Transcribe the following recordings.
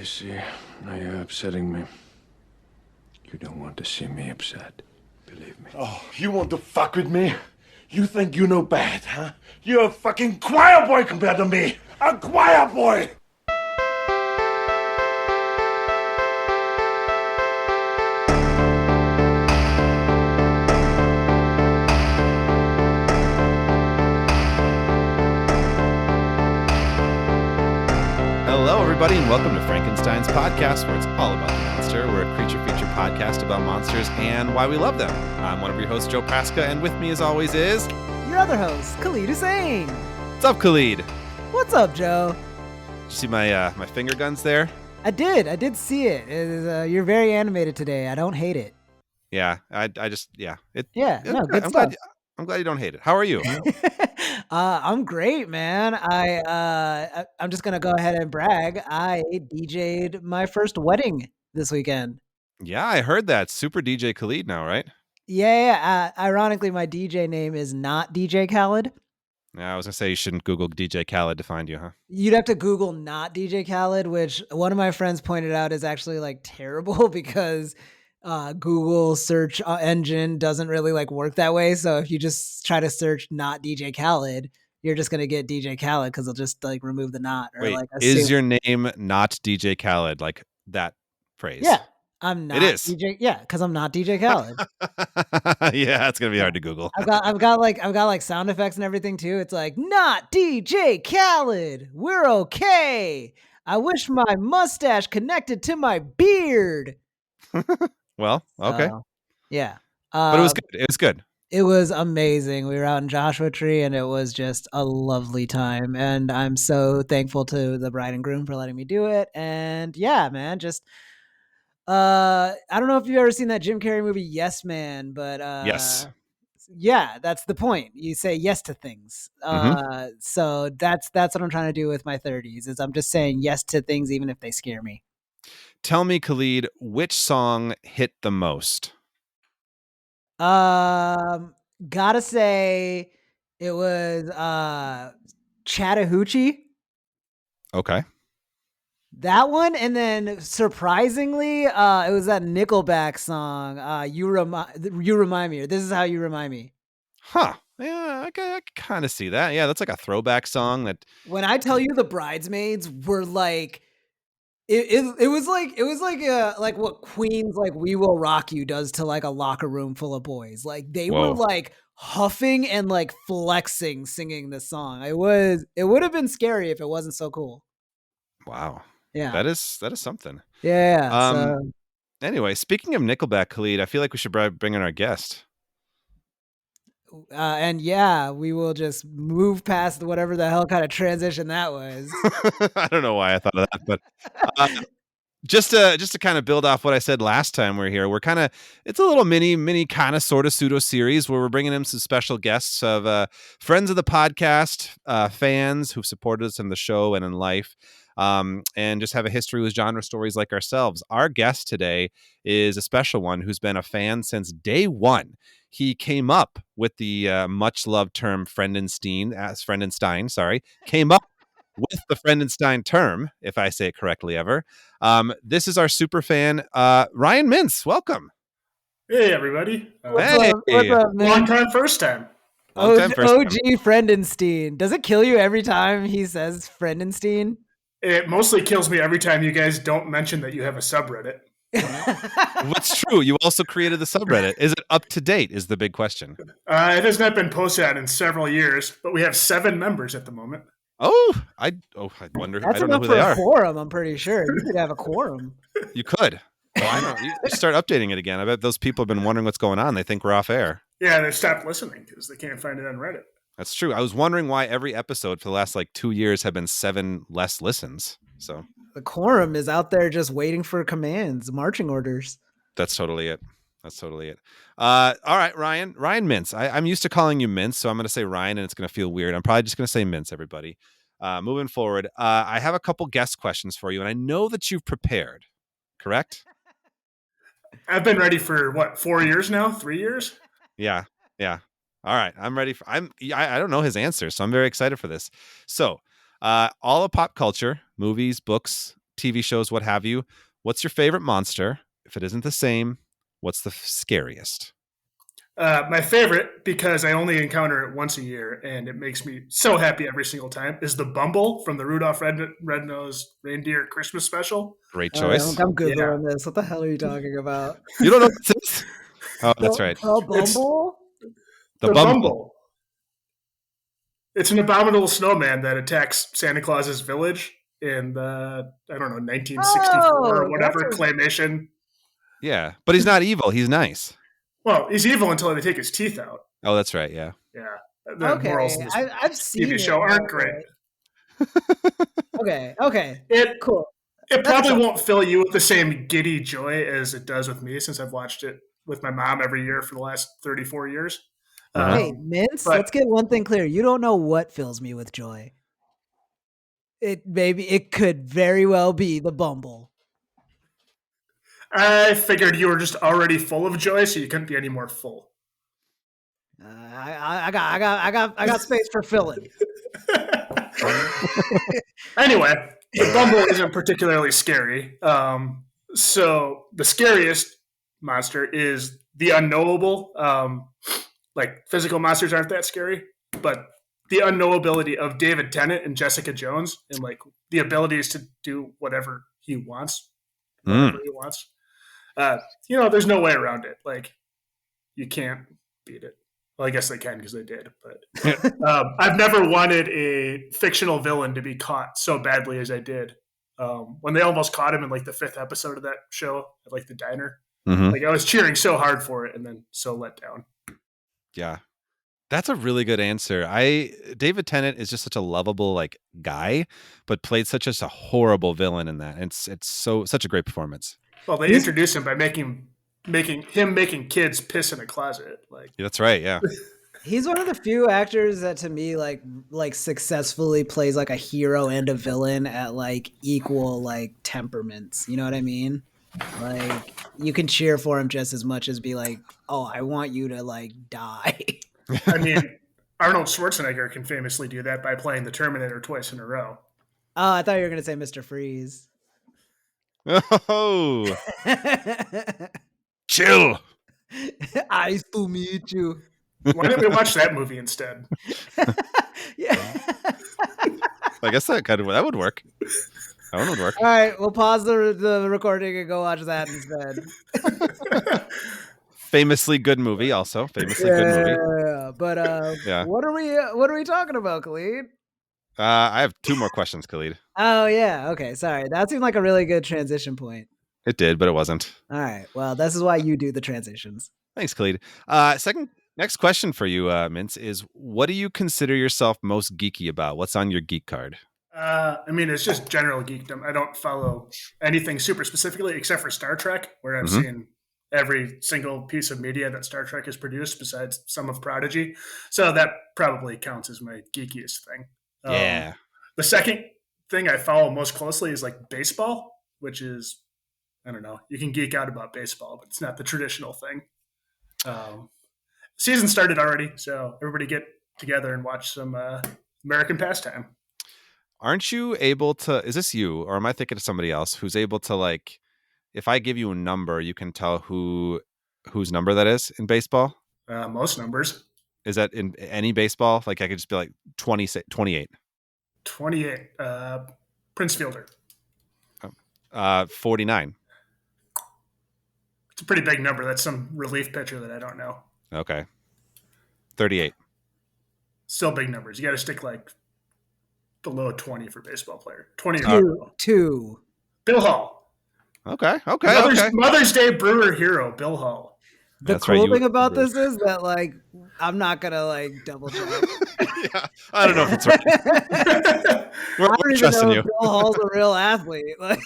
You see, now you're upsetting me. You don't want to see me upset. Believe me. Oh, you want to fuck with me? You think you know bad, huh? You're a fucking choir boy compared to me! A choir boy! Hello, everybody, and welcome to Frankenstein's podcast, where it's all about the monster. We're a creature feature podcast about monsters and why we love them. I'm one of your hosts, Joe Praska, and with me, as always, is your other host, Khalid Hussein. What's up, Khalid? What's up, Joe? Did you see my finger guns there? I did see it. You're very animated today. I don't hate it. Yeah, good stuff. I'm glad you don't hate it. How are you? I'm great, man. I'm just gonna go ahead and brag. I DJ'd my first wedding this weekend. Yeah, I heard that. Super DJ Khalid now, right? Yeah. Ironically, my DJ name is not DJ Khaled. Yeah, I was gonna say you shouldn't Google DJ Khaled to find you, huh? You'd have to Google not DJ Khaled, which one of my friends pointed out is actually like terrible because Google search engine doesn't really like work that way. So if you just try to search not DJ Khaled, you're just gonna get DJ Khaled because they'll just like remove the not. Or Wait, like is your name not DJ Khaled? Like that phrase? Yeah, I'm not. It is. DJ. Yeah, because I'm not DJ Khaled. Yeah, it's gonna be hard to Google. I've got like sound effects and everything too. It's like not DJ Khaled. We're okay. I wish my mustache connected to my beard. Well, okay. Yeah. But it was good. It was good. It was amazing. We were out in Joshua Tree and it was just a lovely time. And I'm so thankful to the bride and groom for letting me do it. And yeah, man, just I don't know if you've ever seen that Jim Carrey movie Yes Man, but yes. Yeah, that's the point. You say yes to things. So that's what I'm trying to do with my 30s is I'm just saying yes to things even if they scare me. Tell me, Khalid, which song hit the most? Gotta say it was Chattahoochee. Okay. That one, and then surprisingly, it was that Nickelback song. You remind me, or this is how you remind me. Huh. Yeah, I can kind of see that. Yeah, that's like a throwback song that when I tell you the Bridesmaids were like it was like what Queen's like We Will Rock You does to like a locker room full of boys. Like they were like huffing and like flexing singing this song. It would have been scary if it wasn't so cool. Wow. Yeah. That is something. Yeah. Anyway, speaking of Nickelback, Khalid, I feel like we should bring in our guest. And yeah, we will just move past whatever the hell kind of transition that was. I don't know why I thought of that, but just to kind of build off what I said last time we were here, it's a little mini kind of sort of pseudo series where we're bringing in some special guests of friends of the podcast, fans who've supported us in the show and in life. And just have a history with genre stories like ourselves. Our guest today is a special one who's been a fan since day one. He came up with the much-loved term Friendenstein, came up with the Friendenstein term, if I say it correctly ever. This is our super fan, Ryan Mintz. Welcome. Hey, everybody. What's up, man? Long time, first time. OG Friendenstein. Does it kill you every time he says Friendenstein? It mostly kills me every time you guys don't mention that you have a subreddit. What's true? You also created the subreddit. Is it up to date is the big question. It has not been posted in several years, but we have 7 members at the moment. I wonder. That's I don't know who for they a are. Quorum, I'm pretty sure. You could have a quorum. You could. Well, I know. You start updating it again. I bet those people have been wondering what's going on. They think we're off air. Yeah, they stopped listening because they can't find it on Reddit. That's true. I was wondering why every episode for the last 2 years have been 7 less listens. So the quorum is out there just waiting for commands, marching orders. That's totally it. All right, Ryan Mintz. I'm used to calling you Mintz, so I'm going to say Ryan, and it's going to feel weird. I'm probably just going to say Mintz, everybody. Moving forward, I have a couple guest questions for you, and I know that you've prepared, correct? I've been ready for 4 years now? 3 years? Yeah. All right, I'm ready. I don't know his answer, so I'm very excited for this. So, all of pop culture, movies, books, TV shows, what have you. What's your favorite monster? If it isn't the same, what's the scariest? My favorite, because I only encounter it once a year, and it makes me so happy every single time, is the Bumble from the Rudolph Red-Nosed Reindeer Christmas special. Great choice. I'm Googling this. What the hell are you talking about? You don't know what this is? Oh, that's right. Bumble? The Bumble. It's an abominable snowman that attacks Santa Claus's village in the, 1964 or whatever claymation. Yeah, but he's not evil. He's nice. Well, he's evil until they take his teeth out. Oh, that's right. Yeah. Yeah. The morals in this I've seen TV show aren't great. Okay. Cool. It probably won't fill you with the same giddy joy as it does with me, since I've watched it with my mom every year for the last 34 years. Hey, Mintz, let's get one thing clear. You don't know what fills me with joy. It could very well be the Bumble. I figured you were just already full of joy, so you couldn't be any more full. I got space for filling. Anyway, the Bumble isn't particularly scary. So the scariest monster is the unknowable. Like physical monsters aren't that scary, but the unknowability of David Tennant and Jessica Jones, and like the abilities to do whatever he wants. There's no way around it. Like, you can't beat it. Well, I guess they can because they did. But I've never wanted a fictional villain to be caught so badly as I did when they almost caught him in like the 5th episode of that show at like the diner. Mm-hmm. Like I was cheering so hard for it and then so let down. Yeah, that's a really good answer. David Tennant is just such a lovable like guy, but played such a horrible villain in that. It's such a great performance. Well, they introduced him by making kids piss in a closet. Like that's right, yeah. He's one of the few actors that to me like successfully plays like a hero and a villain at like equal like temperaments. You know what I mean? Like you can cheer for him just as much as be like, oh, I want you to like die. I mean, Arnold Schwarzenegger can famously do that by playing the Terminator twice in a row. Oh, I thought you were gonna say Mr. Freeze. Oh, chill. Nice to meet you. Why didn't we watch that movie instead? Yeah, I guess that would work. That one would work. All right, we'll pause the recording and go watch that instead. Famously good movie, also good movie. Yeah, but what are we talking about, Khalid? I have 2 more questions, Khalid. Oh yeah, okay, sorry. That seemed like a really good transition point. It did, but it wasn't. All right, well, this is why you do the transitions. Thanks, Khalid. Next question for you, Mintz, is what do you consider yourself most geeky about? What's on your geek card? I mean, it's just general geekdom. I don't follow anything super specifically except for Star Trek, where I've seen every single piece of media that Star Trek has produced besides some of Prodigy. So that probably counts as my geekiest thing. Yeah. The second thing I follow most closely is like baseball, which is, I don't know, you can geek out about baseball, but it's not the traditional thing. Season started already, so everybody get together and watch some American pastime. Aren't you able to, is this you, or am I thinking of somebody else who's able to, like, if I give you a number, you can tell whose number that is in baseball? Most numbers. Is that in any baseball? Like I could just be like 28. 28. Prince Fielder. 49. It's a pretty big number. That's some relief pitcher that I don't know. Okay. 38. Still big numbers. You got to stick like below 20 for baseball player. 20 or 2. Bill Hall. Okay. Mother's Day Brewer hero, Bill Hall. The cool thing about this is that, like, I'm not going to, like, double check. Yeah, I don't know if it's right. We're trusting you. Bill Hall's a real athlete. Like.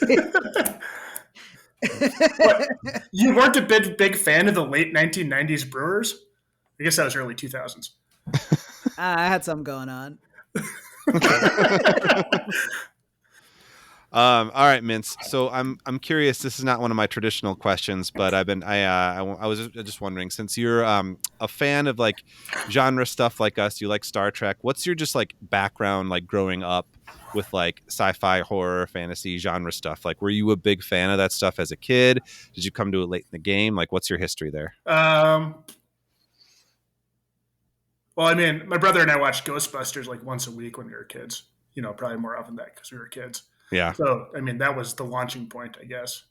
You weren't a big fan of the late 1990s Brewers? I guess that was early 2000s. I had something going on. All right, Mintz. So I'm curious. This is not one of my traditional questions, but I was just wondering, since you're a fan of like genre stuff like us, you like Star Trek. What's your just like background, like growing up? with like sci-fi, horror, fantasy genre stuff. Like, were you a big fan of that stuff as a kid? Did you come to it late in the game? Like, what's your history there? Well, I mean, my brother and I watched Ghostbusters like once a week when we were kids. You know, probably more often than that because we were kids. Yeah. So, I mean, that was the launching point, I guess.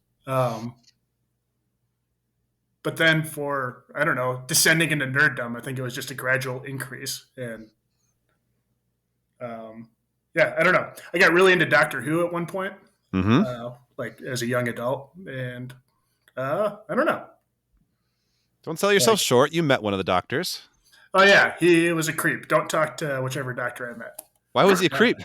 But then for, I don't know, descending into nerddom, I think it was just a gradual increase. And yeah, I don't know. I got really into Doctor Who at one point, like as a young adult. And I don't know. Don't sell yourself short. You met one of the doctors. Oh, yeah. He was a creep. Don't talk to whichever doctor I met. Why was he a creep?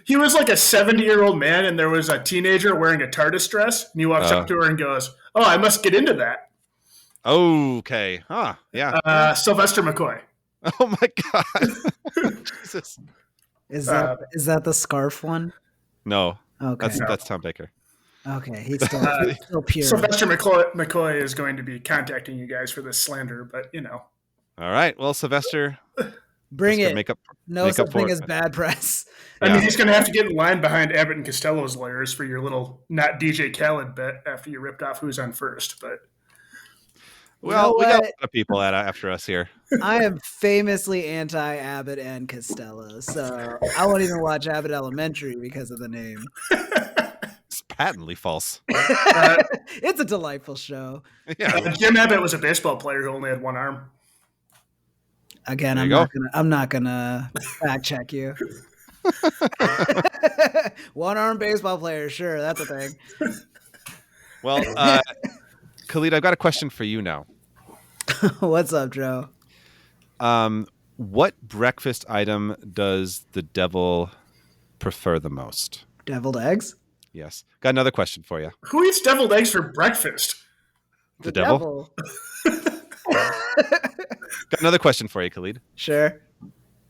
He was like a 70-year-old man, and there was a teenager wearing a TARDIS dress, and he walks up to her and goes, "Oh, I must get into that." Okay. Huh. Yeah. Sylvester McCoy. Oh my God. Jesus. Is that the scarf one? No. Okay. That's Tom Baker. Okay. He's still pure. Sylvester McCoy is going to be contacting you guys for this slander, but you know. All right. Well, Sylvester, bring it. No such thing as bad press. I mean, he's going to have to get in line behind Abbott and Costello's lawyers for your little not DJ Khaled bit after you ripped off Who's on First. But well, we got a lot of people after us here. I am famously anti Abbott and Costello, so I won't even watch Abbott Elementary because of the name. It's patently false. It's a delightful show. Yeah. Jim Abbott was a baseball player who only had one arm. Again, I'm not gonna fact check you. One arm baseball player, sure, that's a thing. Well, Khalid, I've got a question for you now. What's up, Joe? What breakfast item does the devil prefer the most? Deviled eggs? Yes. Got another question for you. Who eats deviled eggs for breakfast? The devil? Got another question for you, Khalid. Sure.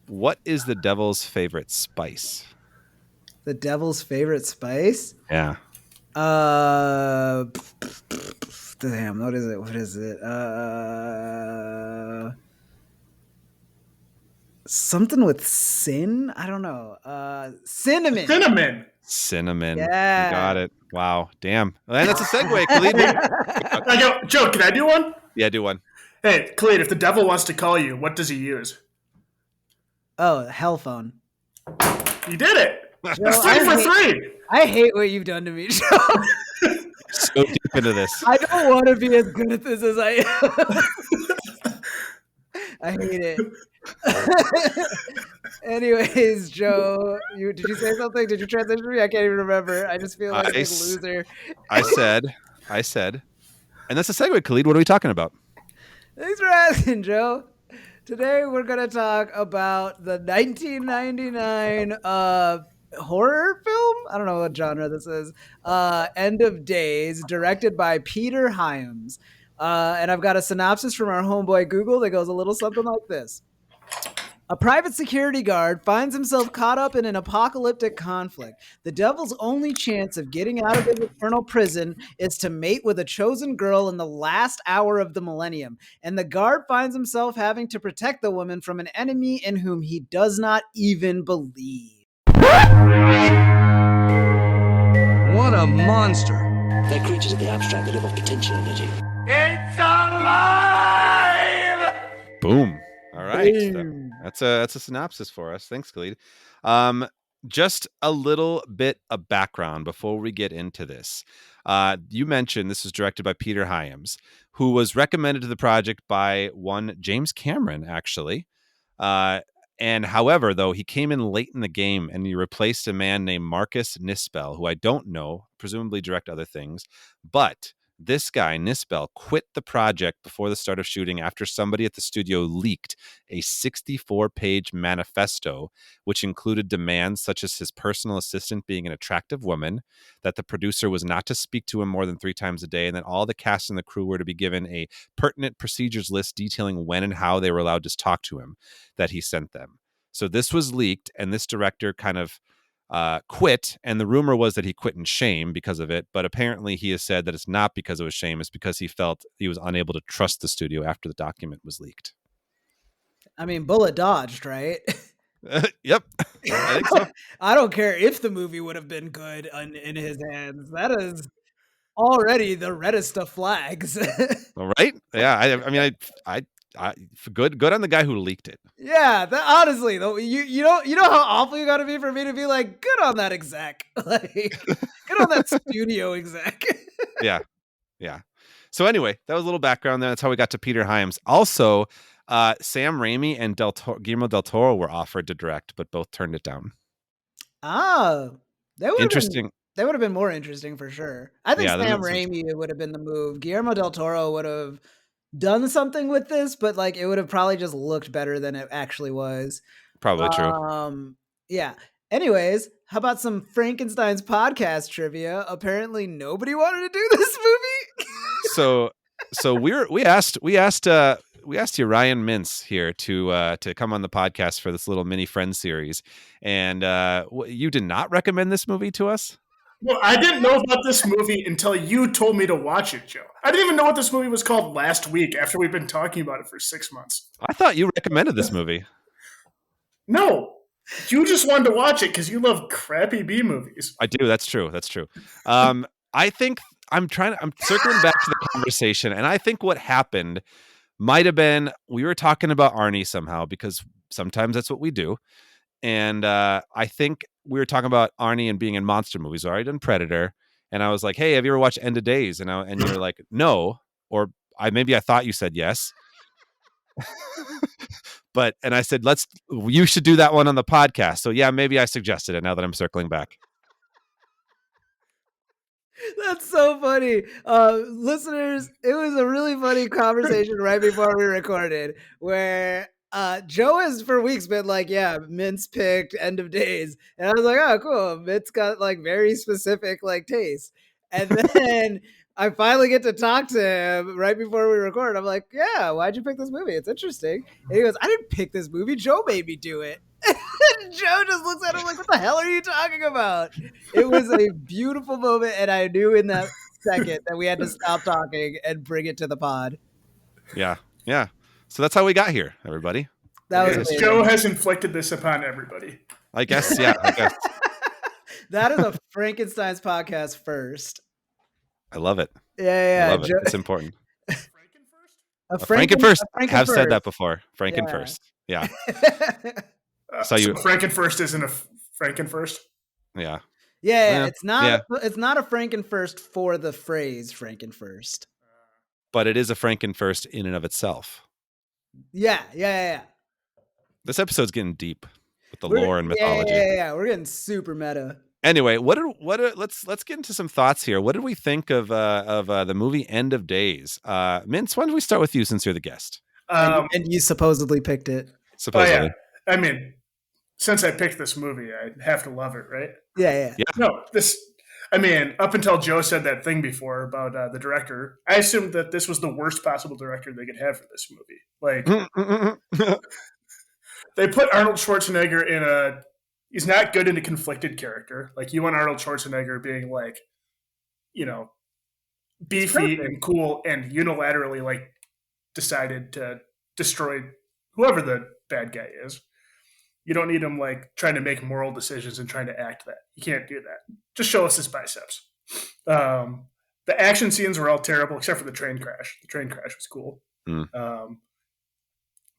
What is the devil's favorite spice? The devil's favorite spice? Yeah. Damn, what is it? Something with sin? I don't know. Cinnamon. Cinnamon. Yeah. You got it. Wow. Damn. And that's a segue, Khalid. Joe, can I do one? Yeah, do one. Hey, Khalid, if the devil wants to call you, what does he use? Oh, hell phone. You did it. Joe, 3 for 3. I hate what you've done to me, Joe. So deep into this. I don't want to be as good at this as I am. I hate it. Anyways, Joe, did you say something? Did you transition me? I can't even remember. I just feel like a big loser. I said. And that's a segue, Khalid. What are we talking about? Thanks for asking, Joe. Today we're going to talk about the 1999 horror film. I don't know what genre this is. End of Days, directed by Peter Hyams. And I've got a synopsis from our homeboy Google that goes a little something like this. A private security guard finds himself caught up in an apocalyptic conflict. The devil's only chance of getting out of his eternal prison is to mate with a chosen girl in the last hour of the millennium. And the guard finds himself having to protect the woman from an enemy in whom he does not even believe. What a monster. They're creatures of the abstract that live off potential energy. It's alive! Boom. All right. Boom. That's a synopsis for us. Thanks, Khalid. Just a little bit of background before we get into this. You mentioned this was directed by Peter Hyams, who was recommended to the project by one James Cameron, actually. And however, though, he came in late in the game and he replaced a man named Marcus Nispel, who I don't know, presumably direct other things. But this guy, Nispel, quit the project before the start of shooting after somebody at the studio leaked a 64-page manifesto, which included demands such as his personal assistant being an attractive woman, that the producer was not to speak to him more than 3 times a day, and that all the cast and the crew were to be given a pertinent procedures list detailing when and how they were allowed to talk to him that he sent them. So this was leaked, and this director kind of quit, and the rumor was that he quit in shame because of it, but apparently he has said that it's not because it was shame, it's because he felt he was unable to trust the studio after the document was leaked. I mean, bullet dodged, right? Yep, I think so. I don't care if the movie would have been good in his hands. That is already the reddest of flags. All right. Yeah. I mean, I good on the guy who leaked it. Yeah, honestly, though, you know how awful you got to be for me to be like, good on that exec, like, good on that studio exec. Yeah. So anyway, that was a little background there. That's how we got to Peter Hyams. Also, Sam Raimi and Guillermo del Toro were offered to direct, but both turned it down. Ah, Interesting. They would have been more interesting for sure. I think Yeah, Sam Raimi would have been the move. Guillermo del Toro would have done something with this, but like it would have probably just looked better than it actually was. Probably true. Yeah. Anyways, how about some Frankenstein's podcast trivia? Apparently nobody wanted to do this movie. So we asked you, Ryan Mintz, here to come on the podcast for this little mini friend series, and you did not recommend this movie to us. Well, I didn't know about this movie until you told me to watch it, Joe. I didn't even know what this movie was called last week after we've been talking about it for 6 months. I thought you recommended this movie. No, you just wanted to watch it because you love crappy B movies. I do. That's true. I think I'm circling back to the conversation, and I think what happened might have been we were talking about Arnie somehow, because sometimes that's what we do. And I think we were talking about Arnie and being in monster movies. I already done Predator, and I was like, "Hey, have you ever watched End of Days?" And you were like, "No," or maybe I thought you said yes. And I said, you should do that one on the podcast. So yeah, maybe I suggested it now that I'm circling back. That's so funny. Listeners, it was a really funny conversation right before we recorded where Joe has for weeks been like, yeah, Mintz picked End of Days. And I was like, oh, cool. Mintz got like very specific like taste. And then I finally get to talk to him right before we record. I'm like, yeah, why'd you pick this movie? It's interesting. And he goes, I didn't pick this movie. Joe made me do it. And Joe just looks at him like, what the hell are you talking about? It was a beautiful moment. And I knew in that second that we had to stop talking and bring it to the pod. Yeah. So that's how we got here, everybody. That was Joe has inflicted this upon everybody. I guess. Yeah. That is a Frankenstein's podcast first. I love it. Yeah. I love it. It's important. Frankenfirst? Frankenfirst. Have said that before. Frankenfirst. Yeah. So Frankenfirst isn't a Frankenfirst? Yeah. Yeah. It's not a Frankenfirst for the phrase Frankenfirst. But it is a Frankenfirst in and of itself. Yeah. This episode's getting deep with the lore and mythology. Yeah. We're getting super meta. Anyway, let's get into some thoughts here. What did we think of the movie End of Days? Mintz, why don't we start with you since you're the guest? And you supposedly picked it. Supposedly. Oh, yeah. I mean, since I picked this movie, I have to love it, right? Yeah. No, up until Joe said that thing before about the director, I assumed that this was the worst possible director they could have for this movie. Like, they put Arnold Schwarzenegger in he's not good in a conflicted character. Like, you want Arnold Schwarzenegger being like, beefy and cool and unilaterally like decided to destroy whoever the bad guy is. You don't need him like trying to make moral decisions and trying to act that. You can't do that. Just show us his biceps. The action scenes were all terrible except for the train crash. The train crash was cool.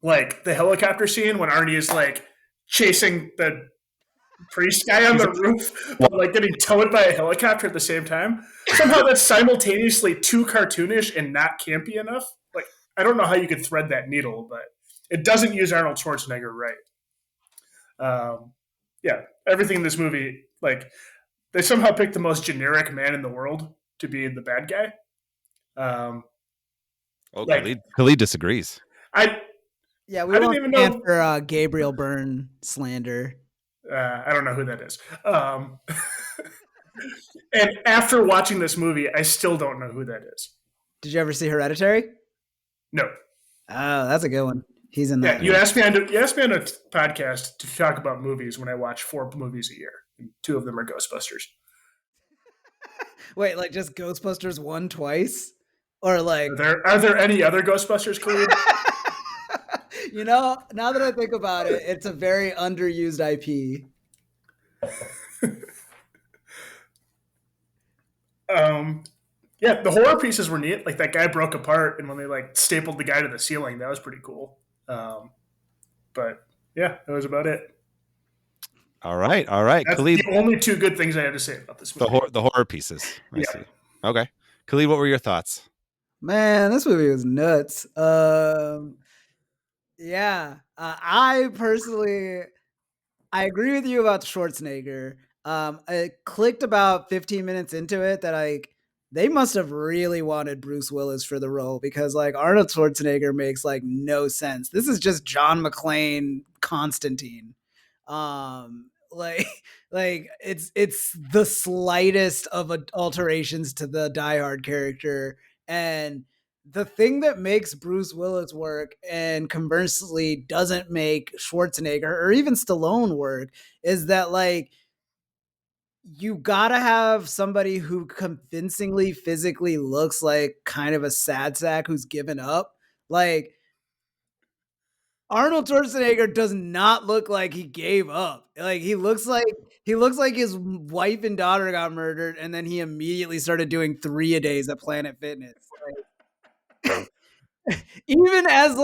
Like the helicopter scene when Arnie is like chasing the priest guy on the roof, but like getting towed by a helicopter at the same time. Somehow that's simultaneously too cartoonish and not campy enough. Like, I don't know how you could thread that needle, but it doesn't use Arnold Schwarzenegger right. Everything in this movie, like, they somehow picked the most generic man in the world to be the bad guy. Khalid disagrees. We won't even know for Gabriel Byrne slander. I don't know who that is. And after watching this movie, I still don't know who that is. Did you ever see Hereditary? No. Oh, that's a good one. He's in that. Yeah, you asked me on a podcast to talk about movies when I watch 4 movies a year. And 2 of them are Ghostbusters. Wait, like just Ghostbusters 1 twice? Or like are there any other Ghostbusters, Khalid? You know, now that I think about it, it's a very underused IP. Yeah, the horror pieces were neat. Like that guy broke apart, and when they like stapled the guy to the ceiling, that was pretty cool. But yeah, that was about it. All right. That's Khalid, the only two good things I have to say about this movie. the horror pieces. I Yeah. see. Okay. Khalid, what were your thoughts? Man, this movie was nuts. Yeah, I personally, I agree with you about Schwarzenegger. It clicked about 15 minutes into it that they must have really wanted Bruce Willis for the role because like Arnold Schwarzenegger makes like no sense. This is just John McClane Constantine. Like like it's the slightest of alterations to the Die Hard character, and the thing that makes Bruce Willis work and conversely doesn't make Schwarzenegger or even Stallone work is that like you gotta have somebody who convincingly physically looks like kind of a sad sack who's given up. Like Arnold Schwarzenegger does not look like he gave up. Like he looks like his wife and daughter got murdered, and then he immediately started doing 3-a-days at Planet Fitness. Like, even as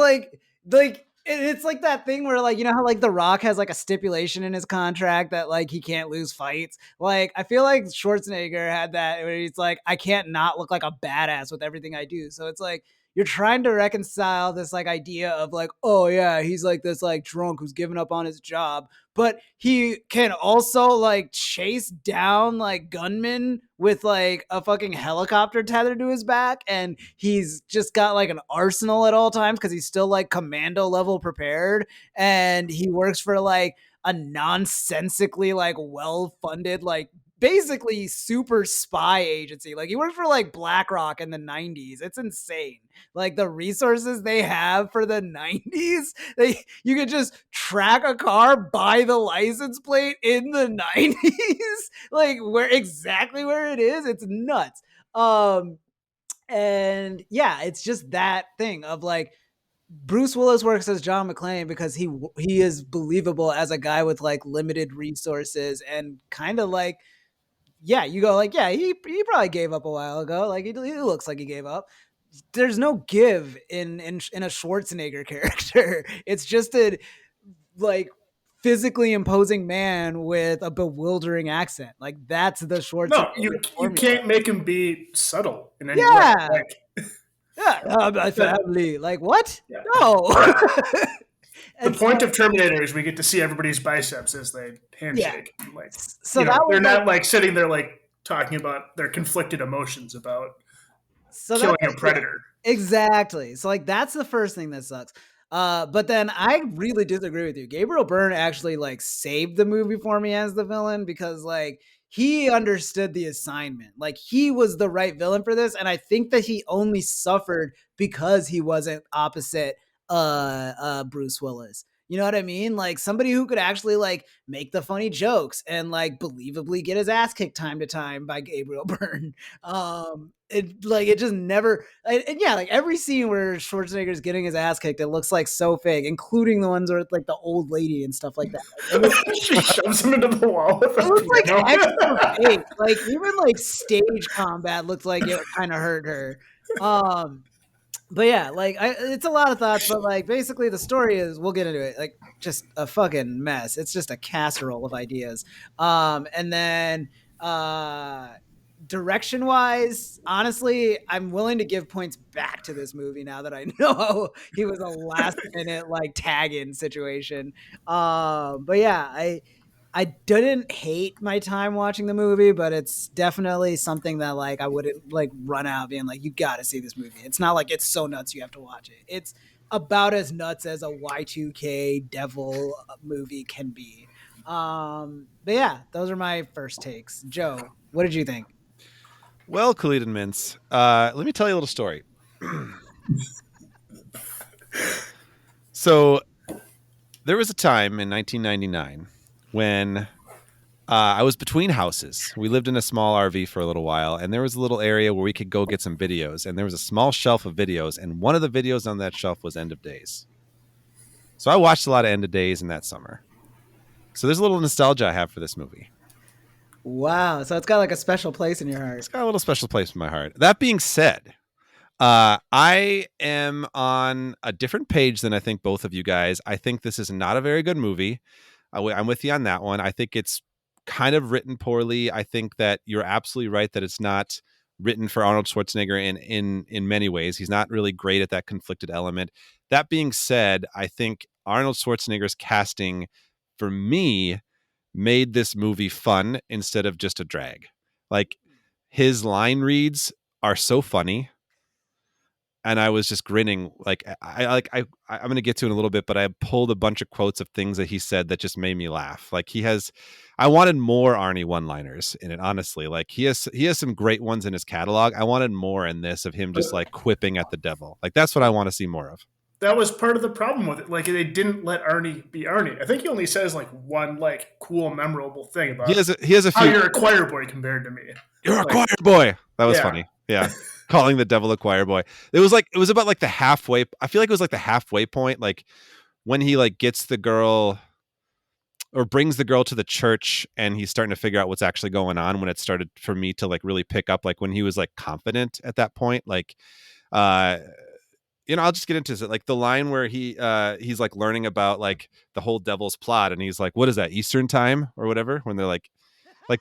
it's like that thing where like you know how like The Rock has like a stipulation in his contract that like he can't lose fights. Like I feel like Schwarzenegger had that where he's like I can't not look like a badass with everything I do. So it's like you're trying to reconcile this like idea of like oh yeah he's like this like drunk who's given up on his job, but he can also like chase down like gunmen with like a fucking helicopter tethered to his back, and he's just got like an arsenal at all times because he's still like commando level prepared, and he works for like a nonsensically like well-funded like basically super spy agency. Like he works for like BlackRock in the 90s. It's insane. Like the resources they have for the 90s, you could just track a car by the license plate in the 90s. Like where it is, it's nuts. And yeah, it's just that thing of like Bruce Willis works as John McClane because he is believable as a guy with like limited resources and kind of like yeah, you go like, yeah, he probably gave up a while ago. Like he looks like he gave up. There's no give in a Schwarzenegger character. It's just a like physically imposing man with a bewildering accent. Like that's the Schwarzenegger. No, you can't make him be subtle in any Yeah. way. Like, yeah, my family. Like what? Yeah. No. The point of Terminator is we get to see everybody's biceps as they handshake. Yeah. Like, so they're not like sitting there like talking about their conflicted emotions about killing a predator. Exactly. So like that's the first thing that sucks. But then I really disagree with you. Gabriel Byrne actually like saved the movie for me as the villain because like he understood the assignment. Like he was the right villain for this, and I think that he only suffered because he wasn't opposite Bruce Willis. You know what I mean? Like somebody who could actually like make the funny jokes and like believably get his ass kicked time to time by Gabriel Byrne. It just never, and yeah, like every scene where Schwarzenegger's getting his ass kicked, it looks like so fake, including the ones where like the old lady and stuff like that. She shoves him into the wall. It looks like extra fake. Like even like stage combat looked like it kind of hurt her. But yeah, like it's a lot of thoughts, but like basically the story is, we'll get into it, like just a fucking mess. It's just a casserole of ideas. And then direction wise, honestly, I'm willing to give points back to this movie now that I know he was a last minute like tag in situation. But yeah, I didn't hate my time watching the movie, but it's definitely something that like I wouldn't like run out being like, you got to see this movie. It's not like it's so nuts you have to watch it. It's about as nuts as a Y2K devil movie can be. But yeah, those are my first takes. Joe, what did you think? Well, Khalid and Mintz, let me tell you a little story. So there was a time in 1999 when I was between houses. We lived in a small RV for a little while, and there was a little area where we could go get some videos, and there was a small shelf of videos, and one of the videos on that shelf was End of Days. So I watched a lot of End of Days in that summer. So there's a little nostalgia I have for this movie. Wow. So it's got like a special place in your heart. It's got a little special place in my heart. That being said, I am on a different page than I think both of you guys. I think this is not a very good movie. I'm with you on that one. I think it's kind of written poorly. I think that you're absolutely right that it's not written for Arnold Schwarzenegger in many ways. He's not really great at that conflicted element. That being said, I think Arnold Schwarzenegger's casting, for me, made this movie fun instead of just a drag. Like, his line reads are so funny. And I was just grinning. Like I'm going to get to it in a little bit, but I pulled a bunch of quotes of things that he said that just made me laugh. Like, I wanted more Arnie one-liners in it. Honestly, like he has some great ones in his catalog. I wanted more in this of him just like quipping at the devil. Like, that's what I want to see more of. That was part of the problem with it. Like, they didn't let Arnie be Arnie. I think he only says like one like cool, memorable thing about he has a how few. you're a choir boy compared to me. You're a choir boy. That was funny. Yeah. Calling the devil a choir boy. It was about like the halfway. I feel like it was like the halfway point. Like when he like gets the girl or brings the girl to the church and he's starting to figure out what's actually going on, when it started for me to like really pick up, like when he was like confident at that point. Like, I'll just get into it. Like the line where he's like learning about like the whole devil's plot. And he's like, what is that, Eastern time or whatever? When they're like, that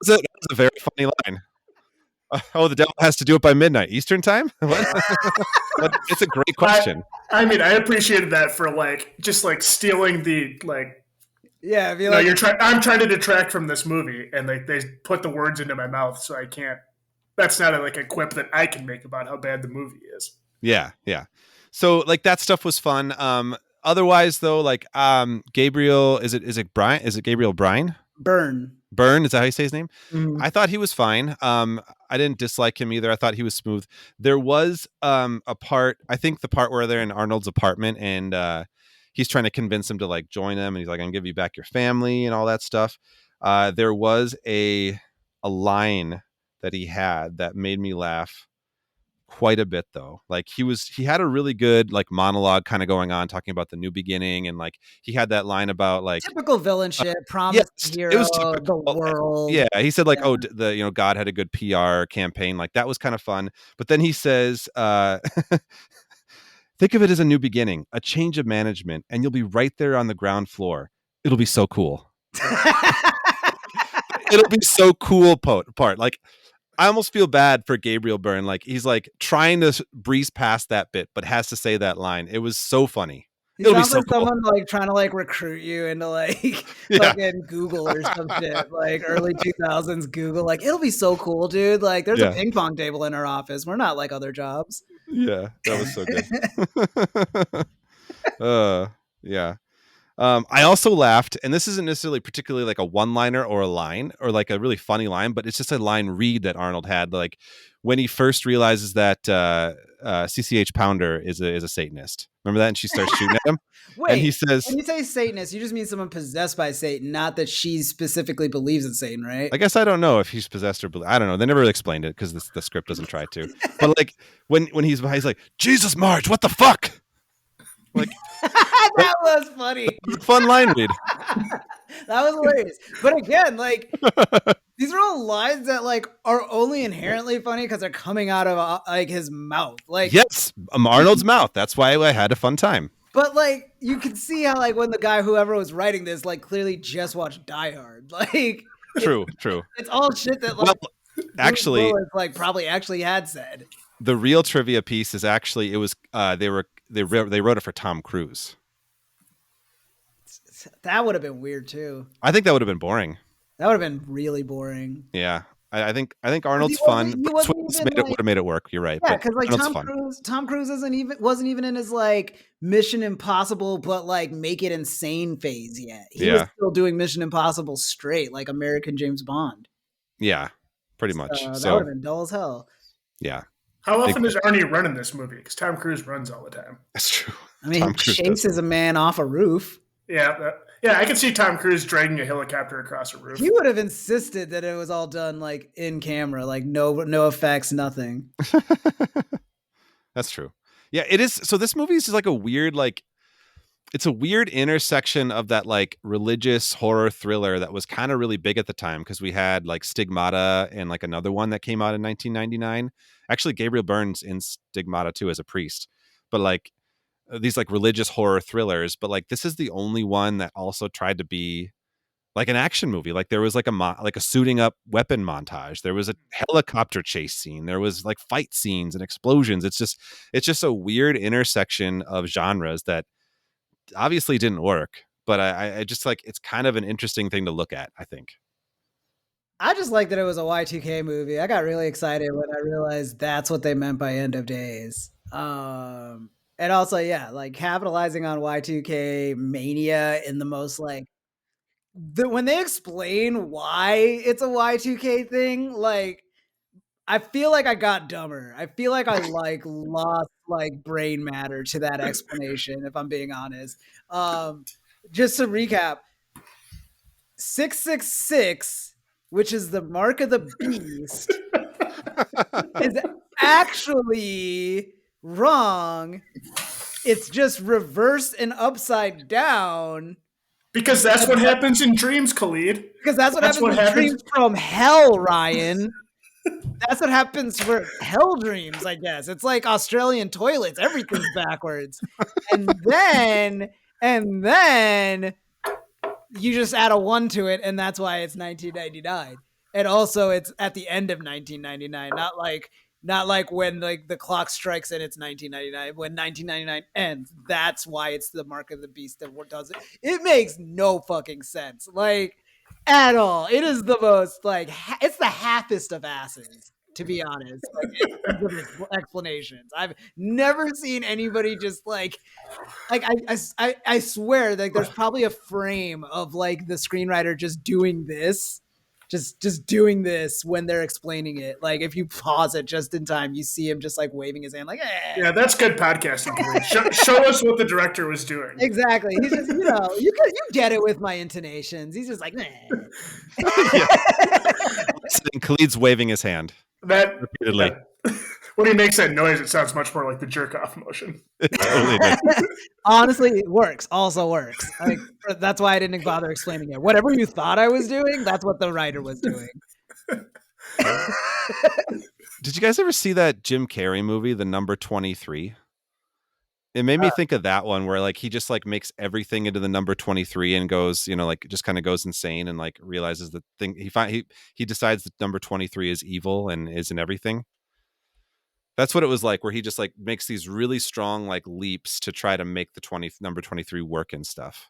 was a very funny line. Oh, the devil has to do it by midnight Eastern time. It's a great question. I mean, I appreciated that for like just like stealing the like. Yeah, I feel like I'm trying to detract from this movie, and like they put the words into my mouth, so I can't. That's not like a quip that I can make about how bad the movie is. Yeah. So like that stuff was fun. Otherwise though, like Gabriel, is it Brian? Is it Gabriel Bryan? Byrne, is that how you say his name? Mm-hmm. I thought he was fine. I didn't dislike him either. I thought he was smooth. There was a part, I think the part where they're in Arnold's apartment and he's trying to convince him to like join him, and he's like, I'm gonna give you back your family and all that stuff. There was a line that he had that made me laugh quite a bit though. Like he had a really good like monologue kind of going on, talking about the new beginning, and like he had that line about like typical villain shit, promise hero, it was typical. the world. Yeah, he said like, God had a good PR campaign. Like that was kind of fun. But then he says, think of it as a new beginning, a change of management, and you'll be right there on the ground floor. It'll be so cool. It'll be so cool part. Like, I almost feel bad for Gabriel Byrne. Like he's like trying to breeze past that bit, but has to say that line. It was so funny. He sounds like someone like trying to like recruit you into like fucking Google or some shit, like early 2000s Google. Like, it'll be so cool, dude. Like, there's a ping pong table in our office. We're not like other jobs. Yeah, that was so good. Yeah. I also laughed, and this isn't necessarily particularly like a one-liner or a line or like a really funny line, but it's just a line read that Arnold had, like when he first realizes that CCH Pounder is a Satanist. Remember that? And she starts shooting at him. Wait, and he says, when you say Satanist, you just mean someone possessed by Satan, not that she specifically believes in Satan, right? I guess I don't know if he's possessed or I don't know. They never really explained it because the script doesn't try to. But like when he's like, Jesus, Marge, what the fuck? Like, that was funny. Fun line read. That was hilarious. But again, like, these are all lines that like are only inherently funny because they're coming out of like his mouth. Like, yes, Arnold's mouth. That's why I had a fun time. But like, you can see how like when the guy whoever was writing this like clearly just watched Die Hard. Like, true. It's all shit that like actually Willis, like probably actually had said. The real trivia piece is actually it was they wrote it for Tom Cruise. That would have been weird too. I think that would have been boring. That would have been really boring. Yeah, I think Arnold's fun. Would have made it work. You're right. Yeah, because like Tom Cruise wasn't even in his like Mission Impossible, but like make it insane phase yet. He was still doing Mission Impossible straight, like American James Bond. Yeah, pretty much. That would have been dull as hell. Yeah. How often does Arnie run in this movie? Because Tom Cruise runs all the time. That's true. I mean, he chases a man off a roof. Yeah, I can see Tom Cruise dragging a helicopter across a roof. He would have insisted that it was all done like in camera, like no effects, nothing. That's true. Yeah, it is. So this movie is just like a weird, like it's a weird intersection of that like religious horror thriller that was kind of really big at the time, because we had like Stigmata and like another one that came out in 1999. Actually, Gabriel Byrne's in Stigmata too as a priest, but like these like religious horror thrillers. But like this is the only one that also tried to be like an action movie. Like there was like a suiting up weapon montage. There was a helicopter chase scene. There was like fight scenes and explosions. It's just a weird intersection of genres that obviously didn't work, but I just like, it's kind of an interesting thing to look at, I think. I just like that it was a Y2K movie. I got really excited when I realized that's what they meant by End of Days. And also, yeah, like capitalizing on Y2K mania in the most like when they explain why it's a Y2K thing, like I feel like I got dumber. I feel like I like lost like brain matter to that explanation, if I'm being honest. Just to recap, 666, which is the mark of the beast, is actually wrong. It's just reversed and upside down. Because that's what happens in dreams, Khalid. Because that's what happens in dreams from hell, Ryan. That's what happens for hell dreams, I guess. It's like Australian toilets. Everything's backwards. And then you just add a 1 to it, and that's why it's 1999. And also it's at the end of 1999, not like when like the clock strikes and it's 1999. When 1999 ends, that's why it's the mark of the beast that does it. It makes no fucking sense. Like at all. It is the most like it's the halfest of asses, to be honest. Like in terms of explanations, I've never seen anybody just like I swear like there's probably a frame of like the screenwriter just doing this. Just doing this when they're explaining it. Like if you pause it just in time, you see him just like waving his hand like, eh. Yeah, that's good podcasting. Show us what the director was doing. Exactly. He's just, you get it with my intonations. He's just like, Khalid's waving his hand. That repeatedly. When he makes that noise, it sounds much more like the jerk off motion. It totally does. Honestly, it works. Also works. Like that's why I didn't bother explaining it. Whatever you thought I was doing, that's what the writer was doing. Did you guys ever see that Jim Carrey movie, The Number 23? It made me think of that one where like he just like makes everything into the number 23 and goes, like just kind of goes insane and like realizes the thing he decides that number 23 is evil and isn't everything. That's what it was like, where he just like makes these really strong like leaps to try to make the number 23 work and stuff.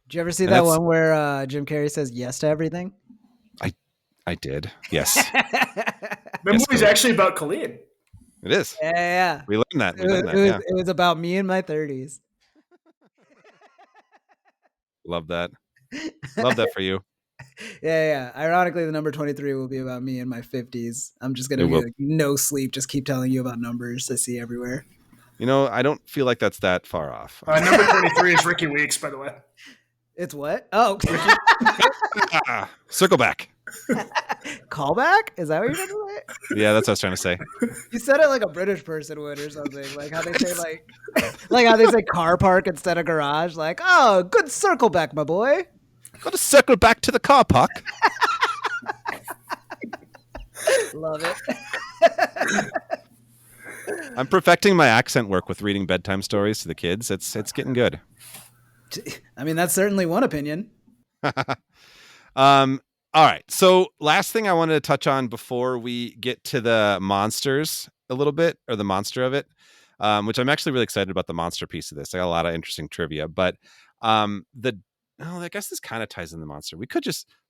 Did you ever see that one where Jim Carrey says yes to everything? I did. Yes. The movie's actually about Khalid. It is. Yeah. We learned that. It was about me in my 30s. Love that. Love that for you. Yeah. Ironically, the number 23 will be about me in my 50s. I'm just going to be like, no sleep. Just keep telling you about numbers I see everywhere. I don't feel like that's that far off. Number 23 is Ricky Weeks, by the way. It's what? Oh. Circle back. Callback? Is that what you're trying to say? Yeah, that's what I was trying to say. You said it like a British person would or something. Like how they say like how they say car park instead of garage. Like, oh, good circle back, my boy. Got to circle back to the car park. Love it. I'm perfecting my accent work with reading bedtime stories to the kids. It's getting good. I mean, that's certainly one opinion. All right. So last thing I wanted to touch on before we get to the monsters a little bit, or the monster of it, which I'm actually really excited about the monster piece of this. I got a lot of interesting trivia, but I guess this kind of ties in the monster.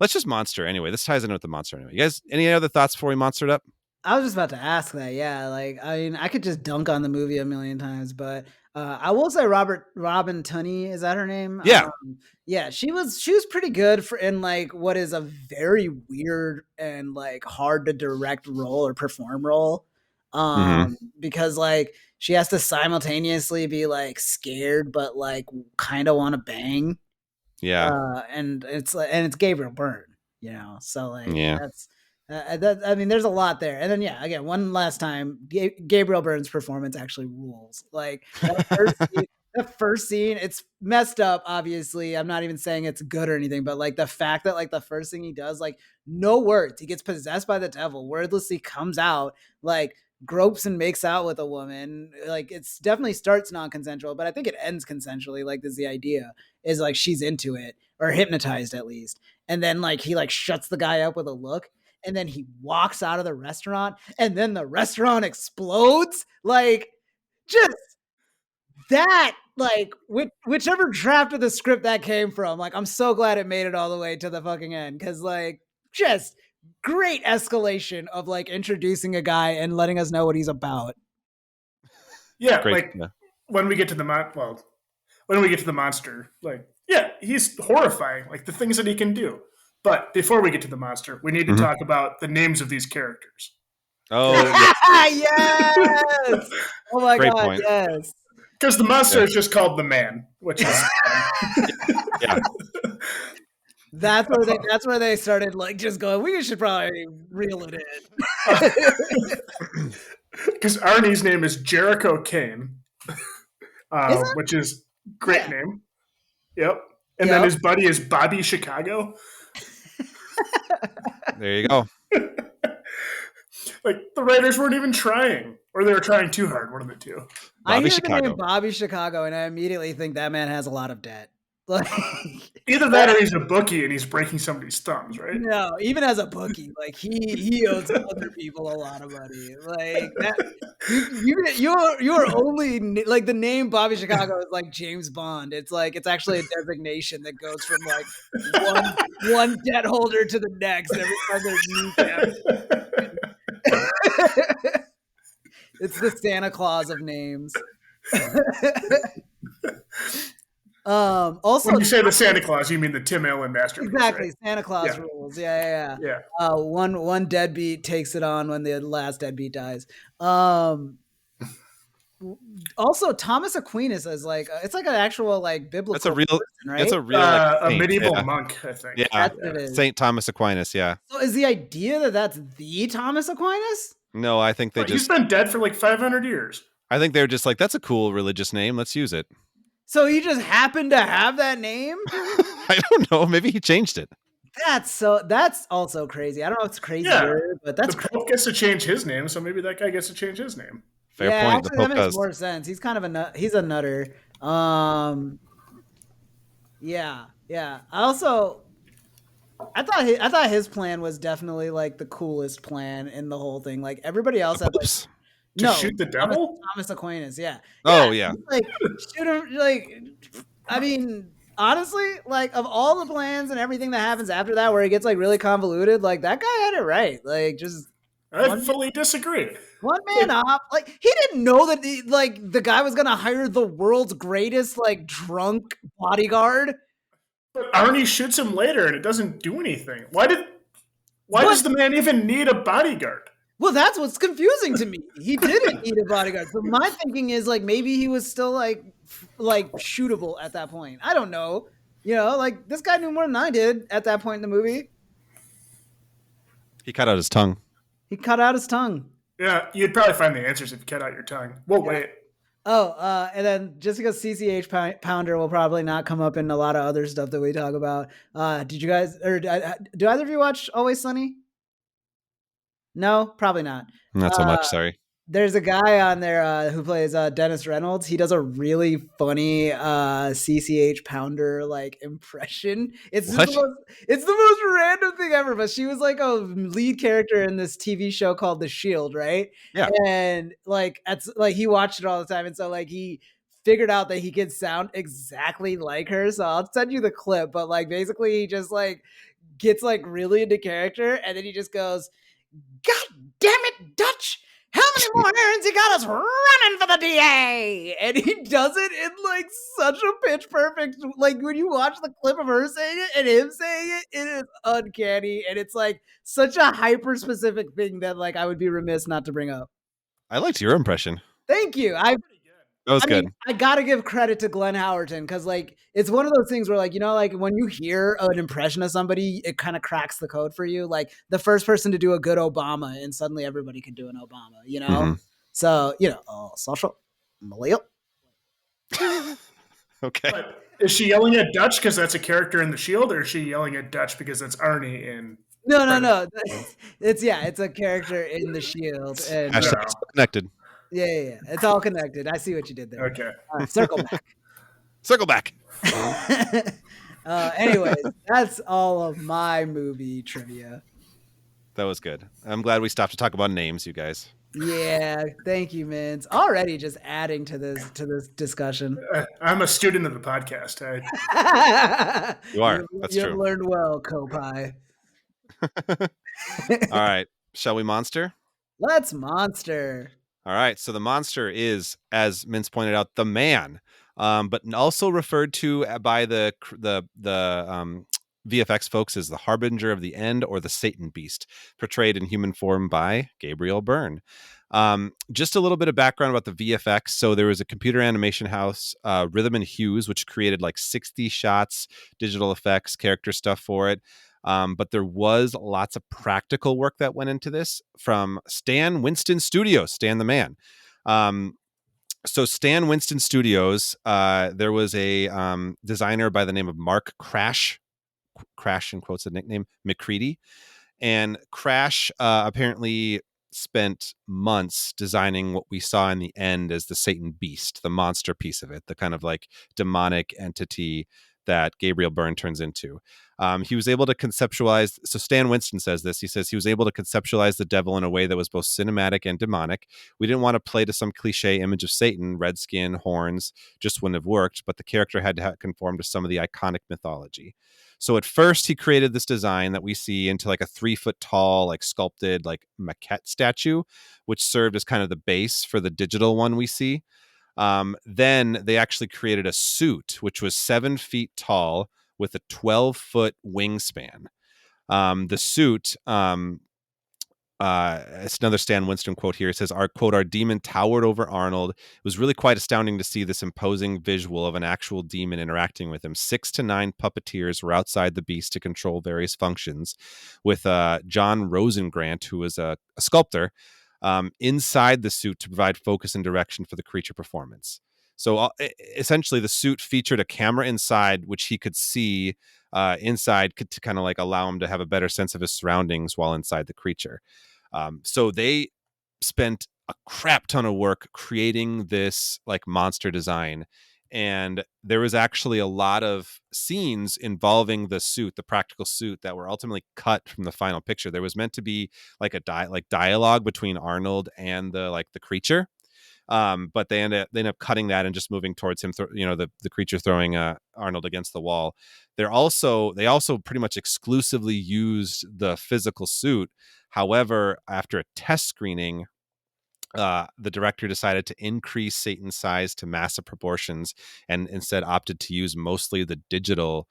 Let's just monster anyway. This ties in with the monster anyway. You guys, any other thoughts before we monstered up? I was just about to ask that. Yeah. Like, I mean, I could just dunk on the movie a million times, but I will say Robin Tunney, is that her name? Yeah. Yeah, she was pretty good in like what is a very weird and like hard to direct role or perform role. Because like she has to simultaneously be like scared but like kind of want to bang. Yeah. And it's Gabriel Byrne, so like yeah. That's I mean, there's a lot there. And then, yeah, again, one last time, Gabriel Byrne's performance actually rules. Like that the first scene, it's messed up, obviously. I'm not even saying it's good or anything, but like the fact that like the first thing he does, like no words, he gets possessed by the devil, wordlessly comes out, like gropes and makes out with a woman. Like it's definitely starts non-consensual, but I think it ends consensually. Like this is the idea is like she's into it or hypnotized at least. And then like he like shuts the guy up with a look. And then he walks out of the restaurant and then the restaurant explodes. Like just that, like whichever draft of the script that came from, like I'm so glad it made it all the way to the fucking end. Cause like just great escalation of like introducing a guy and letting us know what he's about. Yeah. Great, like yeah. when we get to the monster, like, yeah, he's horrifying, like the things that he can do. But before we get to the monster, we need to talk about the names of these characters. Oh, yes. Oh my Great God. point. Yes. Because the monster is just called the Man, which is yeah. That's where they started like just going, we should probably reel it in. Because Arnie's name is Jericho Kane, which is great name. Yep. And then his buddy is Bobby Chicago. There you go. Like the writers weren't even trying, or they were trying too hard. One of the two. I hear the name Bobby Chicago, and I immediately think that man has a lot of debt. Like either that, or he's a bookie and he's breaking somebody's thumbs, right? No, even as a bookie, like he owes other people a lot of money. Like that, you're only like the name Bobby Chicago is like James Bond. It's like it's actually a designation that goes from like one debt holder to the next every time there's new. It's the Santa Claus of names. Also, when you say the Santa Claus, you mean the Tim Allen masterpiece. Exactly, right? Santa Claus rules. Yeah. One deadbeat takes it on when the last deadbeat dies. Also, Thomas Aquinas is like it's like an actual like biblical. That's a real, person, right? It's a real like, a medieval monk, I think. Yeah, Saint Thomas Aquinas. Yeah. So is the idea that that's the Thomas Aquinas? No, I think he's been dead for like 500 years. I think they're just like, that's a cool religious name. Let's use it. So he just happened to have that name? I don't know. Maybe he changed it. That's also crazy. I don't know if it's crazy, but that's the Pope gets to change his name, so maybe that guy gets to change his name. Fair point. Actually, that makes more sense. He's kind of he's a nutter. Yeah. I thought his plan was definitely like the coolest plan in the whole thing. Like everybody else had like shoot the devil? Thomas Aquinas, yeah. Oh, yeah. Like, shoot him, like, I mean, honestly, like, of all the plans and everything that happens after that where it gets, like, really convoluted, like, that guy had it right. Like, just... I fully disagree. One man up. Like, he didn't know that, the guy was going to hire the world's greatest, like, drunk bodyguard. But Arnie shoots him later and it doesn't do anything. Why does the man even need a bodyguard? Well, that's what's confusing to me. He didn't need a bodyguard. So my thinking is like maybe he was still like shootable at that point. I don't know. You know, like this guy knew more than I did at that point in the movie. He cut out his tongue. Yeah, you'd probably find the answers if you cut out your tongue. We'll wait. Oh, and then just because CCH Pounder will probably not come up in a lot of other stuff that we talk about. Did you guys, or do either of you watch Always Sunny? No, probably not. Not so much. Sorry. There's a guy on there who plays Dennis Reynolds. He does a really funny CCH Pounder like impression. It's the most random thing ever. But she was like a lead character in this TV show called The Shield, right? Yeah. And like he watched it all the time, and so like he figured out that he could sound exactly like her. So I'll send you the clip. But like basically, he just like gets like really into character, and then he just goes, "God damn it, Dutch! How many more errands you got us running for the DA?" And he does it in like such a pitch perfect. Like when you watch the clip of her saying it and him saying it, it is uncanny, and it's like such a hyper specific thing that like I would be remiss not to bring up. I liked your impression. Thank you. That was good. Mean, I gotta give credit to Glenn Howerton because, like, it's one of those things where, like, you know, like when you hear an impression of somebody, it kind of cracks the code for you. Like the first person to do a good Obama, and suddenly everybody can do an Obama. You know, So you know, social millennial. Okay. But is she yelling at Dutch because that's a character in The Shield, or is she yelling at Dutch because that's Arnie in? No. It's a character in The Shield, and Hashtag connected. yeah. It's all connected. I see what you did there. Okay. Circle back. Circle back. Anyways, that's all of my movie trivia. That was good. I'm glad we stopped to talk about names, you guys. Yeah, thank you, Mintz. Already just adding to this discussion. I'm a student of the podcast. You are. That's You've true. learned well, Kopai. All right. Shall we monster? Let's monster. All right. So the monster is, as Mintz pointed out, the man, but also referred to by the VFX folks as the harbinger of the end, or the Satan beast, portrayed in human form by Gabriel Byrne. Just a little bit of background about the VFX. So there was a computer animation house, Rhythm and Hues, which created like 60 shots, digital effects, character stuff for it. But there was lots of practical work that went into this from Stan Winston Studios, Stan the Man. So Stan Winston Studios, there was a designer by the name of Mark Crash in quotes, a nickname, McCready. And Crash apparently spent months designing what we saw in the end as the Satan beast, the monster piece of it, the kind of like demonic entity that Gabriel Byrne turns into. He was able to conceptualize, so Stan Winston says this, he says he was able to conceptualize the devil in a way that was both cinematic and demonic. We didn't want to play to some cliche image of Satan, red skin, horns, just wouldn't have worked, but the character had to conform to some of the iconic mythology. So at first he created this design that we see into like a 3 foot tall, like sculpted, like maquette statue, which served as kind of the base for the digital one we see. Then they actually created a suit, which was 7 feet tall with a 12-foot wingspan. The suit, it's another Stan Winston quote here. It says, our demon towered over Arnold. It was really quite astounding to see this imposing visual of an actual demon interacting with him. 6 to 9 puppeteers were outside the beast to control various functions, with John Rosengrant, who was a sculptor, inside the suit to provide focus and direction for the creature performance. So essentially the suit featured a camera inside, which he could see inside to kind of like allow him to have a better sense of his surroundings while inside the creature. So they spent a crap ton of work creating this like monster design. And there was actually a lot of scenes involving the suit, the practical suit, that were ultimately cut from the final picture. There was meant to be like a dialogue between Arnold and the creature. But they end up cutting that and just moving towards him, the creature throwing Arnold against the wall. They also pretty much exclusively used the physical suit. However, after a test screening, the director decided to increase Satan's size to massive proportions and instead opted to use mostly the digital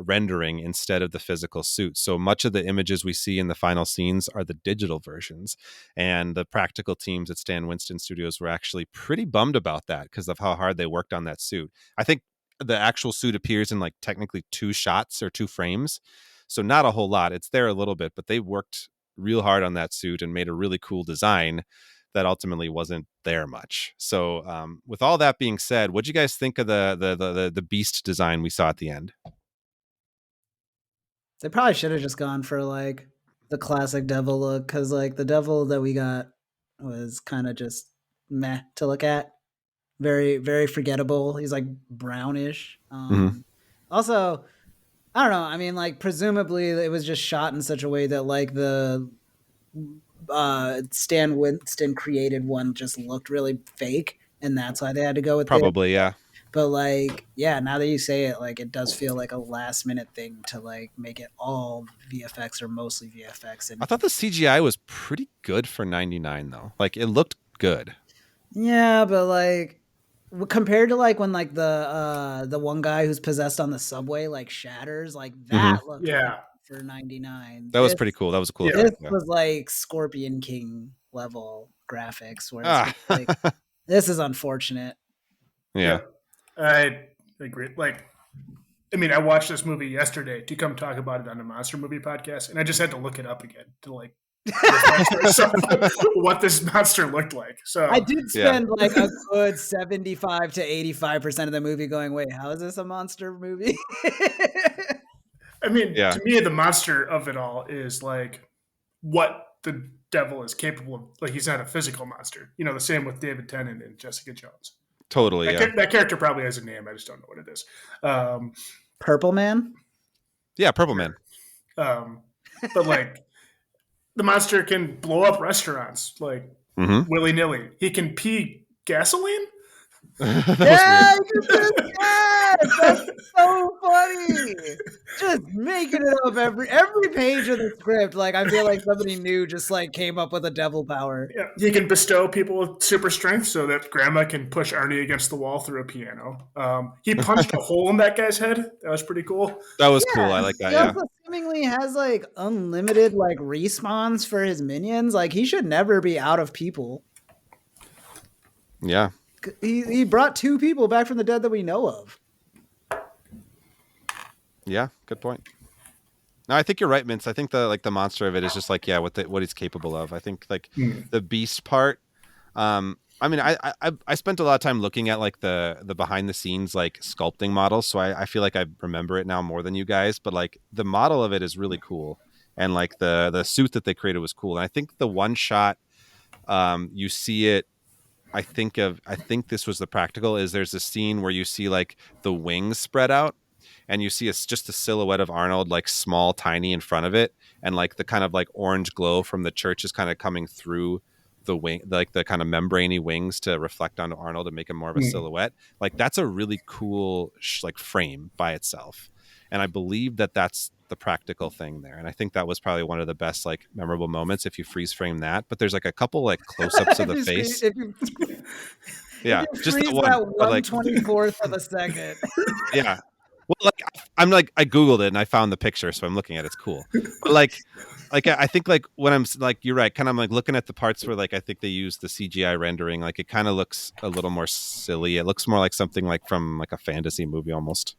rendering instead of the physical suit. So much of the images we see in the final scenes are the digital versions, and the practical teams at Stan Winston Studios were actually pretty bummed about that because of how hard they worked on that suit. I think the actual suit appears in like technically 2 shots or 2 frames, so not a whole lot. It's there a little bit, but they worked real hard on that suit and made a really cool design that ultimately wasn't there much. So with all that being said, what'd you guys think of the beast design we saw at the end? They probably should have just gone for like the classic devil look, because like the devil that we got was kind of just meh to look at. Very, very forgettable. He's like brownish. Also, I don't know. I mean, like presumably it was just shot in such a way that like the Stan Winston created one just looked really fake, and that's why they had to go with probably it. Yeah. But like, yeah, now that you say it, like it does feel like a last minute thing to like make it all VFX or mostly VFX. And I thought the CGI was pretty good for 99 though. Like it looked good. Yeah, but like compared to like when like the one guy who's possessed on the subway like shatters, like that looked good for 99. That was pretty cool. That was a cool effect. This was like Scorpion King level graphics, where it's like this is unfortunate. Yeah. I agree. Like, I mean, I watched this movie yesterday to come talk about it on the Monster Movie Podcast, and I just had to look it up again to like what this monster looked like. So I did spend like a good 75 to 85% of the movie going, wait, how is this a monster movie? I mean, to me, the monster of it all is like what the devil is capable of. Like, he's not a physical monster. You know, the same with David Tennant and Jessica Jones. Totally, that character probably has a name. I just don't know what it is. Purple Man? Yeah, Purple Man. But like, the monster can blow up restaurants like willy-nilly. He can pee gasoline. That's so funny. Just making it up every page of the script. Like, I feel like somebody new just like came up with a devil power. Yeah, he can bestow people with super strength so that Grandma can push Arnie against the wall through a piano. He punched a hole in that guy's head. That was pretty cool. That was cool. I like that. He also seemingly has like unlimited like respawns for his minions. Like, he should never be out of people. Yeah. He brought 2 people back from the dead that we know of. Yeah, good point. No, I think you're right, Mintz. I think the monster of it is just like, what he's capable of. I think like the beast part. I mean, I spent a lot of time looking at like the behind the scenes like sculpting models, so I feel like I remember it now more than you guys. But like the model of it is really cool, and like the suit that they created was cool. And I think the one shot, you see it. I think this was the practical. Is there's a scene where you see like the wings spread out, and you see it's just a silhouette of Arnold, like small, tiny in front of it, and like the kind of like orange glow from the church is kind of coming through the wing, like the kind of membraney wings to reflect onto Arnold and make him more of a silhouette. Like, that's a really cool like frame by itself, and I believe that that's the practical thing there. And I think that was probably one of the best like memorable moments if you freeze frame that. But there's like a couple like close-ups of the face. Yeah, just the one, that 1/24th of a second. Yeah. Well, like I'm like I googled it and I found the picture, so I'm looking at it. It's cool. But like I think like when I'm like, you're right, kind of like looking at the parts where like I think they use the CGI rendering, like it kind of looks a little more silly. It looks more like something like from like a fantasy movie almost.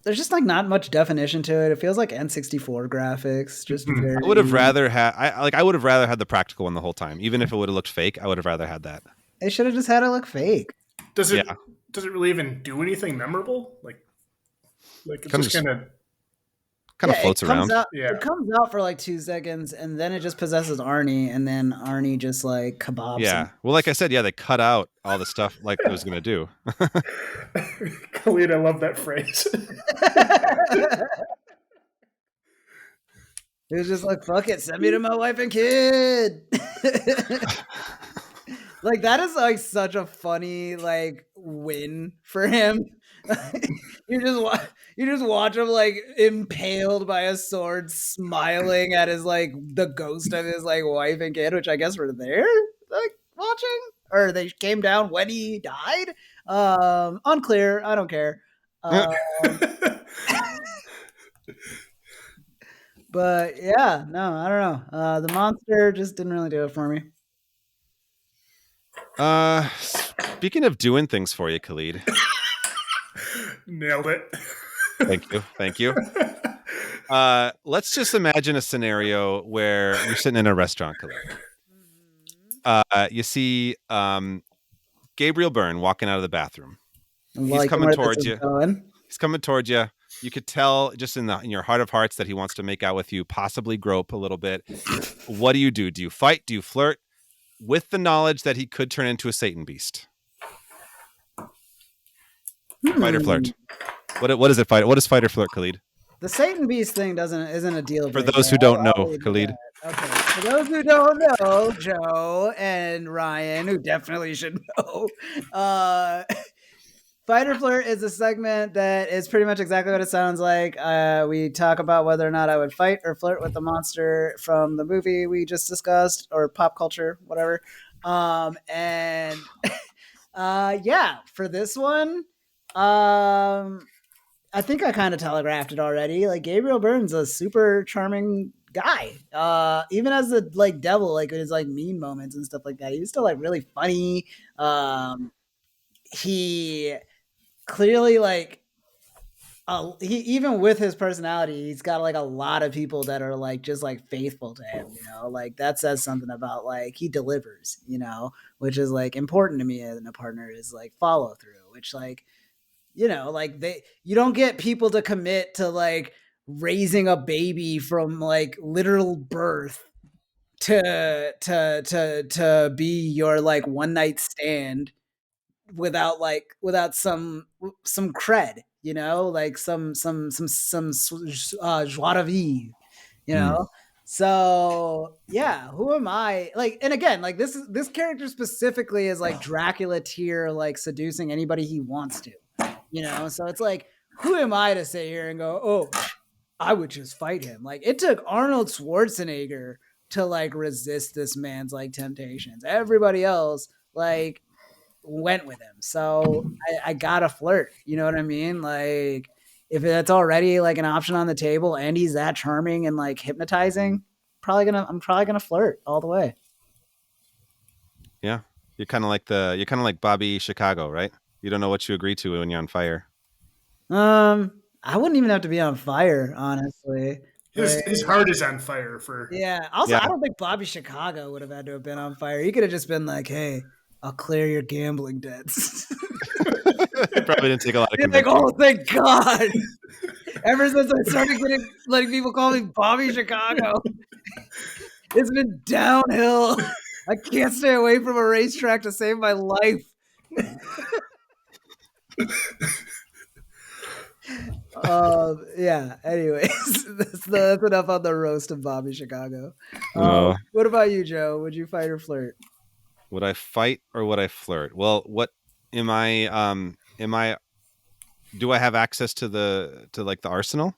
There's just like not much definition to it. It feels like N64 graphics. Just very... I would have rather had the practical one the whole time, even if it would have looked fake. I would have rather had that. They should have just had it look fake. Does it really even do anything memorable? Like it's just kind of floats around. It comes out for like 2 seconds, and then it just possesses Arnie, and then Arnie just like kebabs. Yeah. Well, like I said, they cut out all the stuff like it was going to do. Khalid, I love that phrase. It was just like, fuck it, send me to my wife and kid. Like, that is like such a funny like win for him. You just watch him like impaled by a sword, smiling at his like the ghost of his like wife and kid, which I guess were there like watching, or they came down when he died. Unclear. I don't care. But yeah, no, I don't know. The monster just didn't really do it for me. Speaking of doing things for you, Khalid. Nailed it. Thank you. Let's just imagine a scenario where you're sitting in a restaurant, Khalid. You see Gabriel Byrne walking out of the bathroom. He's coming towards you. He's coming towards you. You could tell just in your heart of hearts that he wants to make out with you, possibly grope a little bit. What do? Do you fight? Do you flirt? With the knowledge that he could turn into a Satan beast. Fight or flirt? What is it? Fight? What is fight or flirt, Khalid? The Satan beast thing isn't a deal breaker. For those who don't know, Khalid. Okay. For those who don't know, Joe and Ryan, who definitely should know, Fight or Flirt is a segment that is pretty much exactly what it sounds like. We talk about whether or not I would fight or flirt with the monster from the movie we just discussed, or pop culture, whatever. And for this one, I think I kind of telegraphed it already. Like, Gabriel Byrne's a super charming guy. Even as the like devil, like his like mean moments and stuff like that, he's still like really funny. He clearly like he, even with his personality, he's got like a lot of people that are like just like faithful to him, like that says something about like he delivers, which is like important to me as a partner, is like follow through, which like, like you don't get people to commit to like raising a baby from like literal birth to be your like one night stand without some cred, like some joie de vivre, So yeah, who am I? Like, and again, like this character specifically is like Dracula tier, like seducing anybody he wants to, So it's like, who am I to sit here and go, oh, I would just fight him? Like, it took Arnold Schwarzenegger to like resist this man's like temptations. Everybody else like went with him. So I gotta flirt. You know what I mean? Like, if that's already like an option on the table and he's that charming and like hypnotizing, I'm probably gonna flirt all the way. Yeah. You're kind of like Bobby Chicago, right? You don't know what you agree to when you're on fire. I wouldn't even have to be on fire, honestly. His heart is on fire for. Yeah. Also, I don't think Bobby Chicago would have had to have been on fire. He could have just been like, "Hey, I'll clear your gambling debts." Probably didn't take a lot of convincing. Like, oh, thank God. Ever since I started letting people call me Bobby Chicago, it's been downhill. I can't stay away from a racetrack to save my life. Yeah. Anyways, that's enough on the roast of Bobby Chicago. What about you, Joe? Would you fight or flirt? Would I fight or would I flirt? Well, what am I? Do I have access to the arsenal?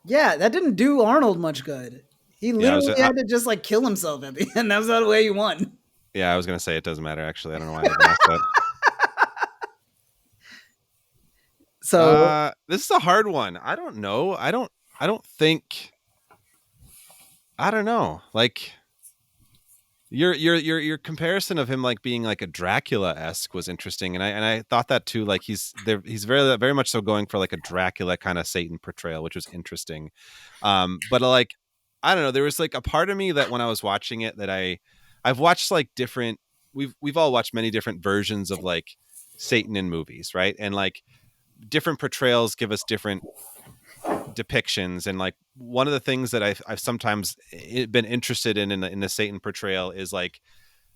Yeah, that didn't do Arnold much good. He literally had to just like kill himself at the end. That was not the way he won. Yeah, I was gonna say it doesn't matter. Actually, I don't know why I didn't ask that. So this is a hard one. I don't know. I don't know. Like your comparison of him like being like a Dracula-esque was interesting, and I thought that too. Like he's very very much so going for like a Dracula kind of Satan portrayal, which was interesting. But like I don't know, there was like a part of me that when I was watching it that I've watched like different. We've all watched many different versions of like Satan in movies, right? And like different portrayals give us different depictions, and like one of the things that I've sometimes been interested in the Satan portrayal is like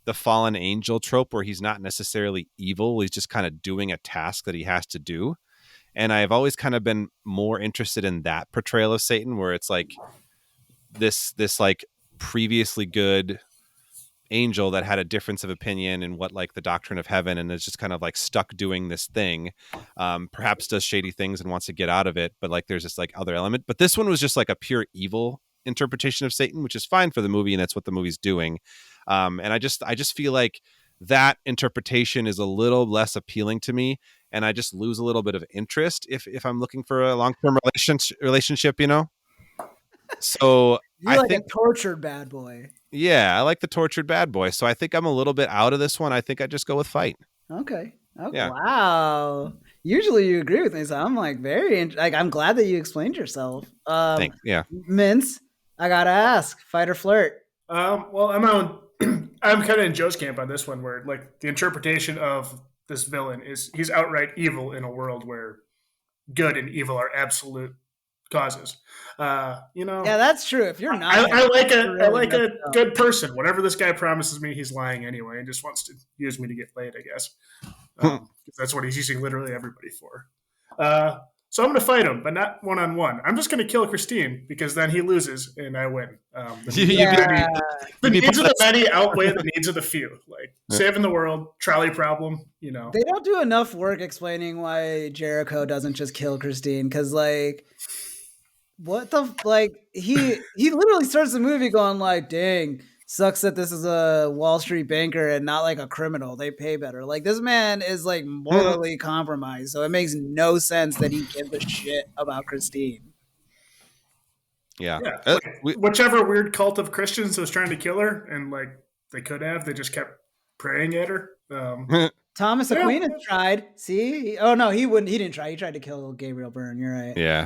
the fallen angel trope, where he's not necessarily evil, he's just kind of doing a task that he has to do. And I've always kind of been more interested in that portrayal of Satan, where it's like this like previously good angel that had a difference of opinion in what like the doctrine of heaven, and is just kind of like stuck doing this thing, perhaps does shady things and wants to get out of it, but like there's this like other element. But this one was just like a pure evil interpretation of Satan, which is fine for the movie, and that's what the movie's doing. And I just feel like that interpretation is a little less appealing to me, and I just lose a little bit of interest if I'm looking for a long-term relationship, So you're like a tortured bad boy. Yeah, I like the tortured bad boy. So I think I'm a little bit out of this one. I think I just go with fight. Okay. Yeah. Wow. Usually you agree with me, so I'm like I'm glad that you explained yourself. Thanks. Yeah. Mintz, I gotta ask, fight or flirt? Well, I'm kind of in Joe's camp on this one, where like the interpretation of this villain is he's outright evil in a world where good and evil are absolute causes. Yeah, that's true. If you're not, I like a good person. Whatever this guy promises me, he's lying anyway, and just wants to use me to get laid, I guess. That's what he's using literally everybody for. So I'm going to fight him, but not one-on-one. I'm just going to kill Christine, because then he loses and I win. The needs of the many outweigh the needs of the few. Like saving the world, trolley problem. They don't do enough work explaining why Jericho doesn't just kill Christine, because like. What the he literally starts the movie going like, dang, sucks that this is a Wall Street banker and not like a criminal. They pay better. Like, this man is like morally compromised, so it makes no sense that he gives a shit about Christine. Yeah. Whichever weird cult of Christians was trying to kill her, and like they could have, they just kept praying at her. Thomas Aquinas tried. See? Oh no, he wouldn't. He didn't try. He tried to kill Gabriel Byrne. You're right. Yeah.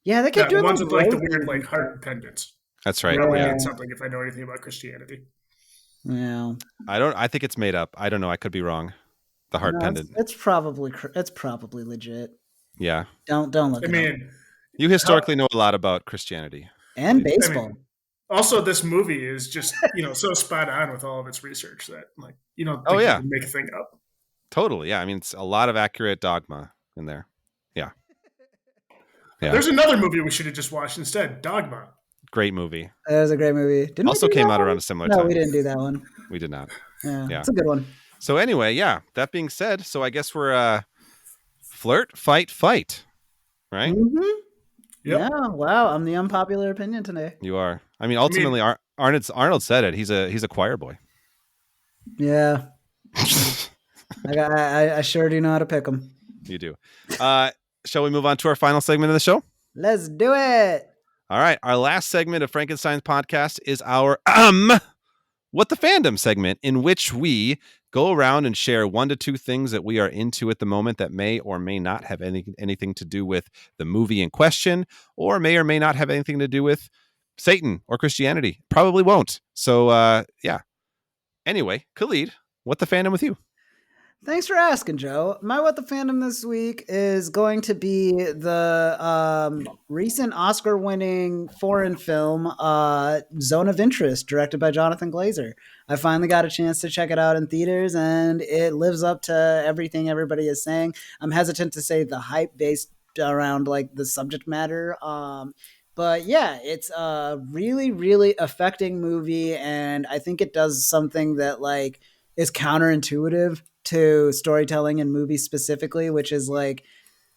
Yeah, they kept doing the ones with like the both weird things. like heart pendants. That's right. Probably Yeah. means something if I know anything about Christianity. Yeah. I think it's made up. I don't know. I could be wrong. The heart pendant. It's probably legit. Yeah. Don't look. I mean, you historically know a lot about Christianity and baseball. I mean, also, this movie is just so spot on with all of its research that like you don't think you can make a thing up. Totally. Yeah. I mean, it's a lot of accurate dogma in there. Yeah. Yeah. There's another movie we should have just watched instead. Dogma. Great movie. It was a great movie. Didn't also we do came that out one? around a similar No, time. we didn't do that one. We did not. Yeah. It's a good one. So anyway, yeah. That being said, so I guess we're flirt, fight, fight. Right? Mm-hmm. Yep. Yeah. Wow. I'm the unpopular opinion today. You are. I mean, ultimately, Arnold said it. He's a choir boy. Yeah. I sure do know how to pick them. You do. Shall we move on to our final segment of the show? Let's do it. All right. Our last segment of Frankenstein's podcast is our What the Fandom segment, in which we go around and share 1 to 2 things that we are into at the moment that may or may not have anything to do with the movie in question, or may not have anything to do with Satan or Christianity. Probably won't. So, yeah. Anyway, Khalid, what the fandom with you? Thanks for asking, Joe. My What the Fandom this week is going to be the recent Oscar-winning foreign film, Zone of Interest, directed by Jonathan Glazer. I finally got a chance to check it out in theaters, and it lives up to everything everybody is saying. I'm hesitant to say the hype based around like the subject matter. But yeah, it's a really, really affecting movie, and I think it does something that like is counterintuitive to storytelling and movies specifically, which is like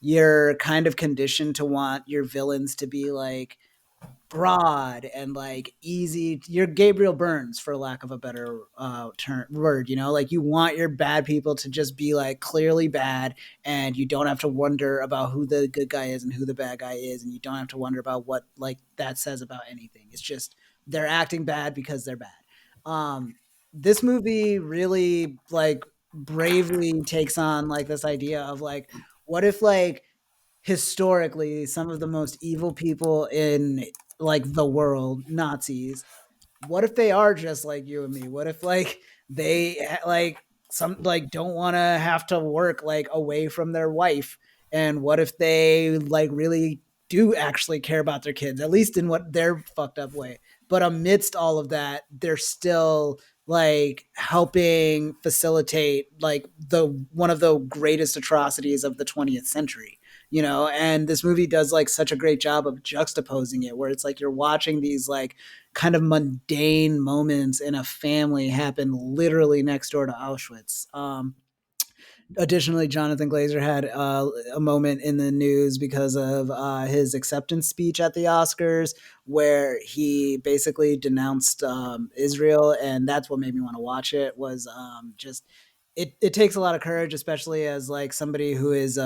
you're kind of conditioned to want your villains to be like broad and like easy. You're Gabriel Burns, for lack of a better word, like you want your bad people to just be like clearly bad, and you don't have to wonder about who the good guy is and who the bad guy is, and you don't have to wonder about what like that says about anything. It's just they're acting bad because they're bad. This movie really like bravely takes on like this idea of like, what if like historically some of the most evil people in like the world, Nazis, what if they are just like you and me? What if like they like some like don't want to have to work like away from their wife? And what if they like really do actually care about their kids, at least in what their fucked up way? But amidst all of that, they're still like helping facilitate like one of the greatest atrocities of the 20th century, and this movie does like such a great job of juxtaposing it, where it's like you're watching these like kind of mundane moments in a family happen literally next door to Auschwitz. Additionally, Jonathan Glazer had a moment in the news because of his acceptance speech at the Oscars, where he basically denounced Israel, and that's what made me want to watch it. Was just it takes a lot of courage, especially as like somebody who is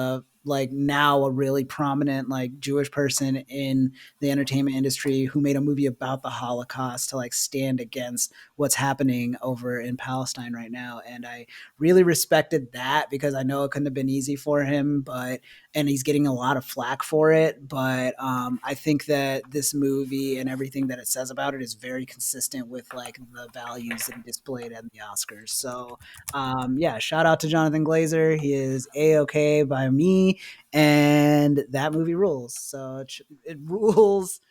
like now a really prominent like Jewish person in the entertainment industry who made a movie about the Holocaust, to like stand against what's happening over in Palestine right now. And I really respected that, because I know it couldn't have been easy for him, and he's getting a lot of flack for it. But I think that this movie and everything that it says about it is very consistent with like the values that he displayed at the Oscars. So yeah, shout out to Jonathan Glazer. He is A-okay by me. And that movie rules. So it rules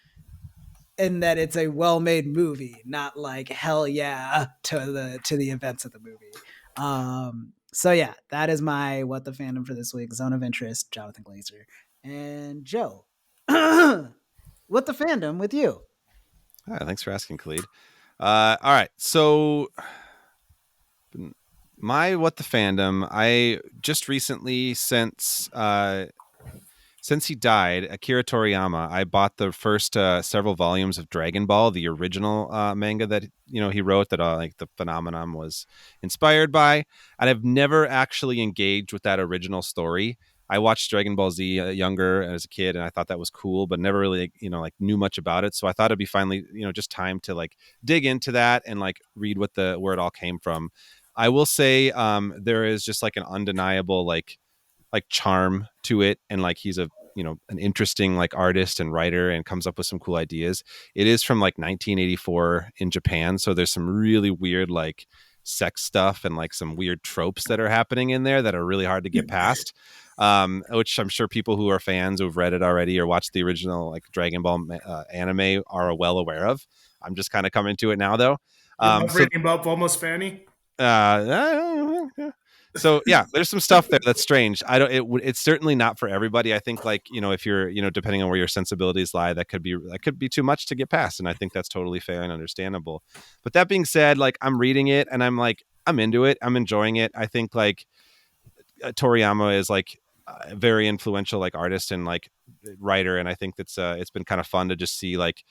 in that it's a well-made movie, not like hell yeah to the events of the movie. So yeah, that is my What the Fandom for this week. Zone of Interest, Jonathan Glazer. And Joe, what the fandom with you? Thanks for asking, Khalid. All right, so my What the Fandom, I just recently, since he died, Akira Toriyama, I bought the first several volumes of Dragon Ball, the original manga that he wrote, that like the phenomenon was inspired by. And I've never actually engaged with that original story. I watched Dragon Ball Z younger as a kid, and I thought that was cool, but never really like knew much about it. So I thought it'd be finally just time to like dig into that and like read where it all came from. I will say there is just like an undeniable like charm to it, and like he's a an interesting like artist and writer and comes up with some cool ideas. It is from like 1984 in Japan, so there's some really weird like sex stuff and like some weird tropes that are happening in there that are really hard to get past. Which I'm sure people who are fans who've read it already or watched the original like Dragon Ball anime are well aware of. I'm just kind of coming to it now though. Reading about Bulma's fanny. So yeah, there's some stuff there that's strange. It's certainly not for everybody. I think like, if you're, depending on where your sensibilities lie, that could be too much to get past. And I think that's totally fair and understandable. But that being said, like I'm reading it and I'm into it. I'm enjoying it. I think like Toriyama is like a very influential like artist and like writer. And I think that's it's been kind of fun to just see like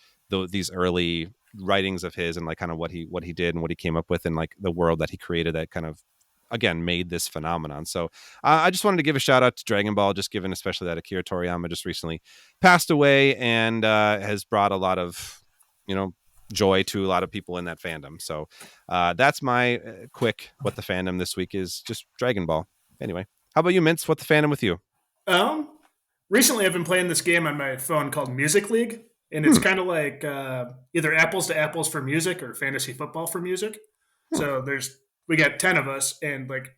these early writings of his and like kind of what he did and what he came up with and like the world that he created that kind of again made this phenomenon. So I just wanted to give a shout out to Dragon Ball, just given especially that Akira Toriyama just recently passed away and has brought a lot of joy to a lot of people in that fandom. So that's my quick what the fandom this week is, just Dragon Ball. Anyway, how about you, Mintz? What the fandom with you? Recently I've been playing this game on my phone called Music League, and it's kind of like either apples to apples for music or fantasy football for music. So we got 10 of us, and like,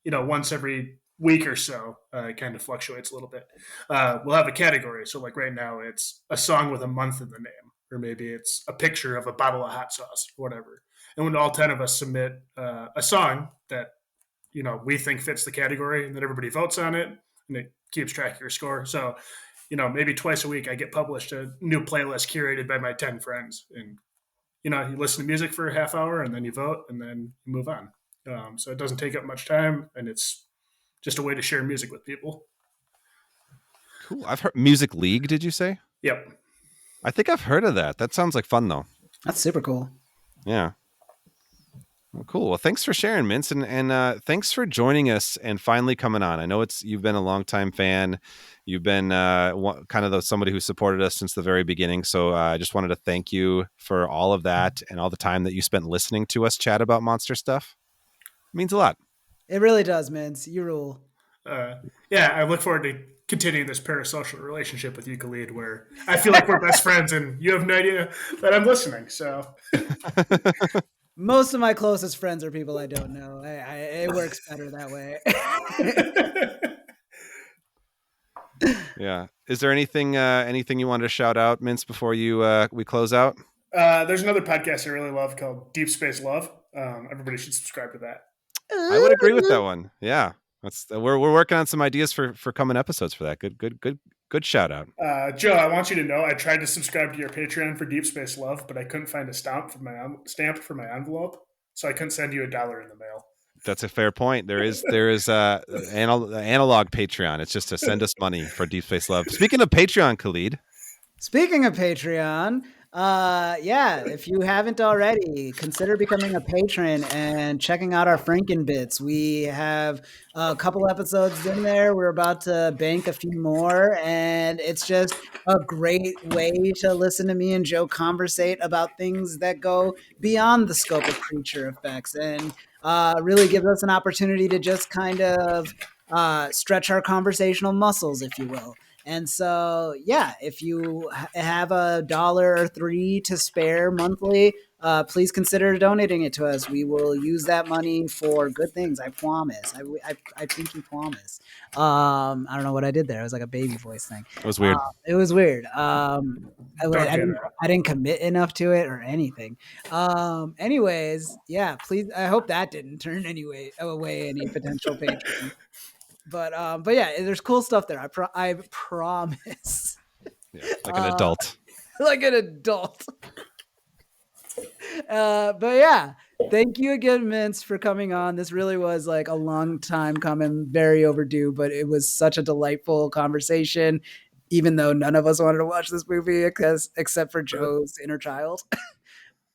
once every week or so, it kind of fluctuates a little bit. We'll have a category. So like right now it's a song with a month in the name, or maybe it's a picture of a bottle of hot sauce or whatever. And when all 10 of us submit a song that, we think fits the category, and then everybody votes on it and it keeps track of your score. So, maybe twice a week I get published a new playlist curated by my 10 friends, and you listen to music for a half hour and then you vote and then you move on. So it doesn't take up much time, and it's just a way to share music with people. Cool. I've heard Music League. Did you say? Yep. I think I've heard of that. That sounds like fun though. That's super cool. Yeah. Well, cool. Well, thanks for sharing, Mintz, and thanks for joining us and finally coming on. I know you've been a longtime fan. You've been kind of somebody who supported us since the very beginning. So I just wanted to thank you for all of that and all the time that you spent listening to us chat about monster stuff. It means a lot. It really does, Mintz. You rule. Yeah, I look forward to continuing this parasocial relationship with you, Khalid, where I feel like we're best friends and you have no idea that I'm listening. So most of my closest friends are people I don't know. It works better that way. Yeah. Is there anything you wanted to shout out, Mintz, before we close out? There's another podcast I really love called Deep Space Love. Everybody should subscribe to that. I would agree with that one. Yeah. We're working on some ideas for coming episodes for that. Good shout out. Joe, I want you to know I tried to subscribe to your Patreon for Deep Space Love, but I couldn't find a stamp for my envelope, so I couldn't send you $1 in the mail. That's a fair point. There is analog Patreon. It's just to send us money for Deep Space Love. Speaking of Patreon, Khalid. Speaking of Patreon, if you haven't already, consider becoming a patron and checking out our Frankenbits. We have a couple episodes in there. We're about to bank a few more, and it's just a great way to listen to me and Joe conversate about things that go beyond the scope of creature effects, and really gives us an opportunity to just kind of stretch our conversational muscles, if you will. And so, if you have $1 or $3 to spare monthly, please consider donating it to us. We will use that money for good things. I promise. I think you promise. I don't know what I did there. It was like a baby voice thing. It was weird. It was weird. I didn't commit enough to it or anything. Anyways, please. I hope that didn't turn away any potential patrons. But there's cool stuff there. I promise. Yeah, like an adult. Like an adult. Thank you again, Mintz, for coming on. This really was like a long time coming, very overdue, but it was such a delightful conversation, even though none of us wanted to watch this movie except for Joe's inner child.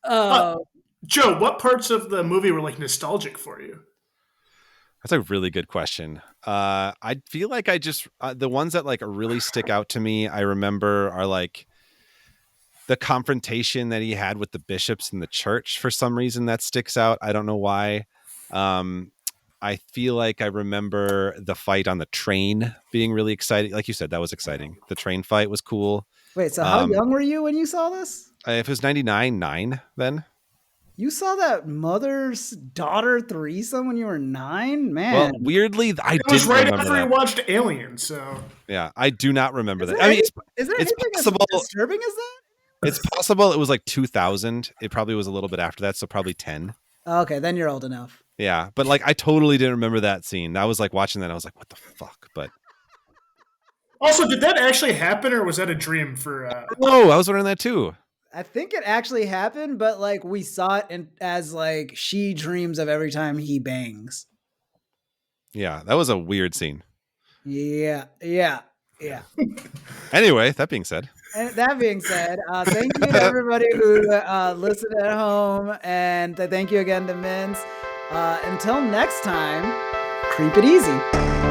Joe, what parts of the movie were like nostalgic for you? That's a really good question. I feel like I just the ones that like really stick out to me, I remember are like the confrontation that he had with the bishops in the church. For some reason that sticks out. I don't know why. I feel like I remember the fight on the train being really exciting. Like you said, that was exciting. The train fight was cool. Wait, so how young were you when you saw this? If it was 99, 9 then. You saw that mother's daughter threesome when you were 9? Man. Well, weirdly, I didn't was right remember after that. we watched Alien, so Yeah, I do not remember that. I mean, is there it's anything possible. as disturbing as that? It's possible it was like 2000. It probably was a little bit after that, so probably 10. Okay, then you're old enough. Yeah, but like I totally didn't remember that scene. I was like watching that, I was like, what the fuck? But also, did that actually happen, or was that a dream for? I was wondering that too. I think it actually happened, but like we saw it as like she dreams of every time he bangs. Yeah, that was a weird scene. Yeah. Anyway, that being said. And that being said, thank you to everybody who listened at home, and thank you again to Mintz. Until next time, creep it easy.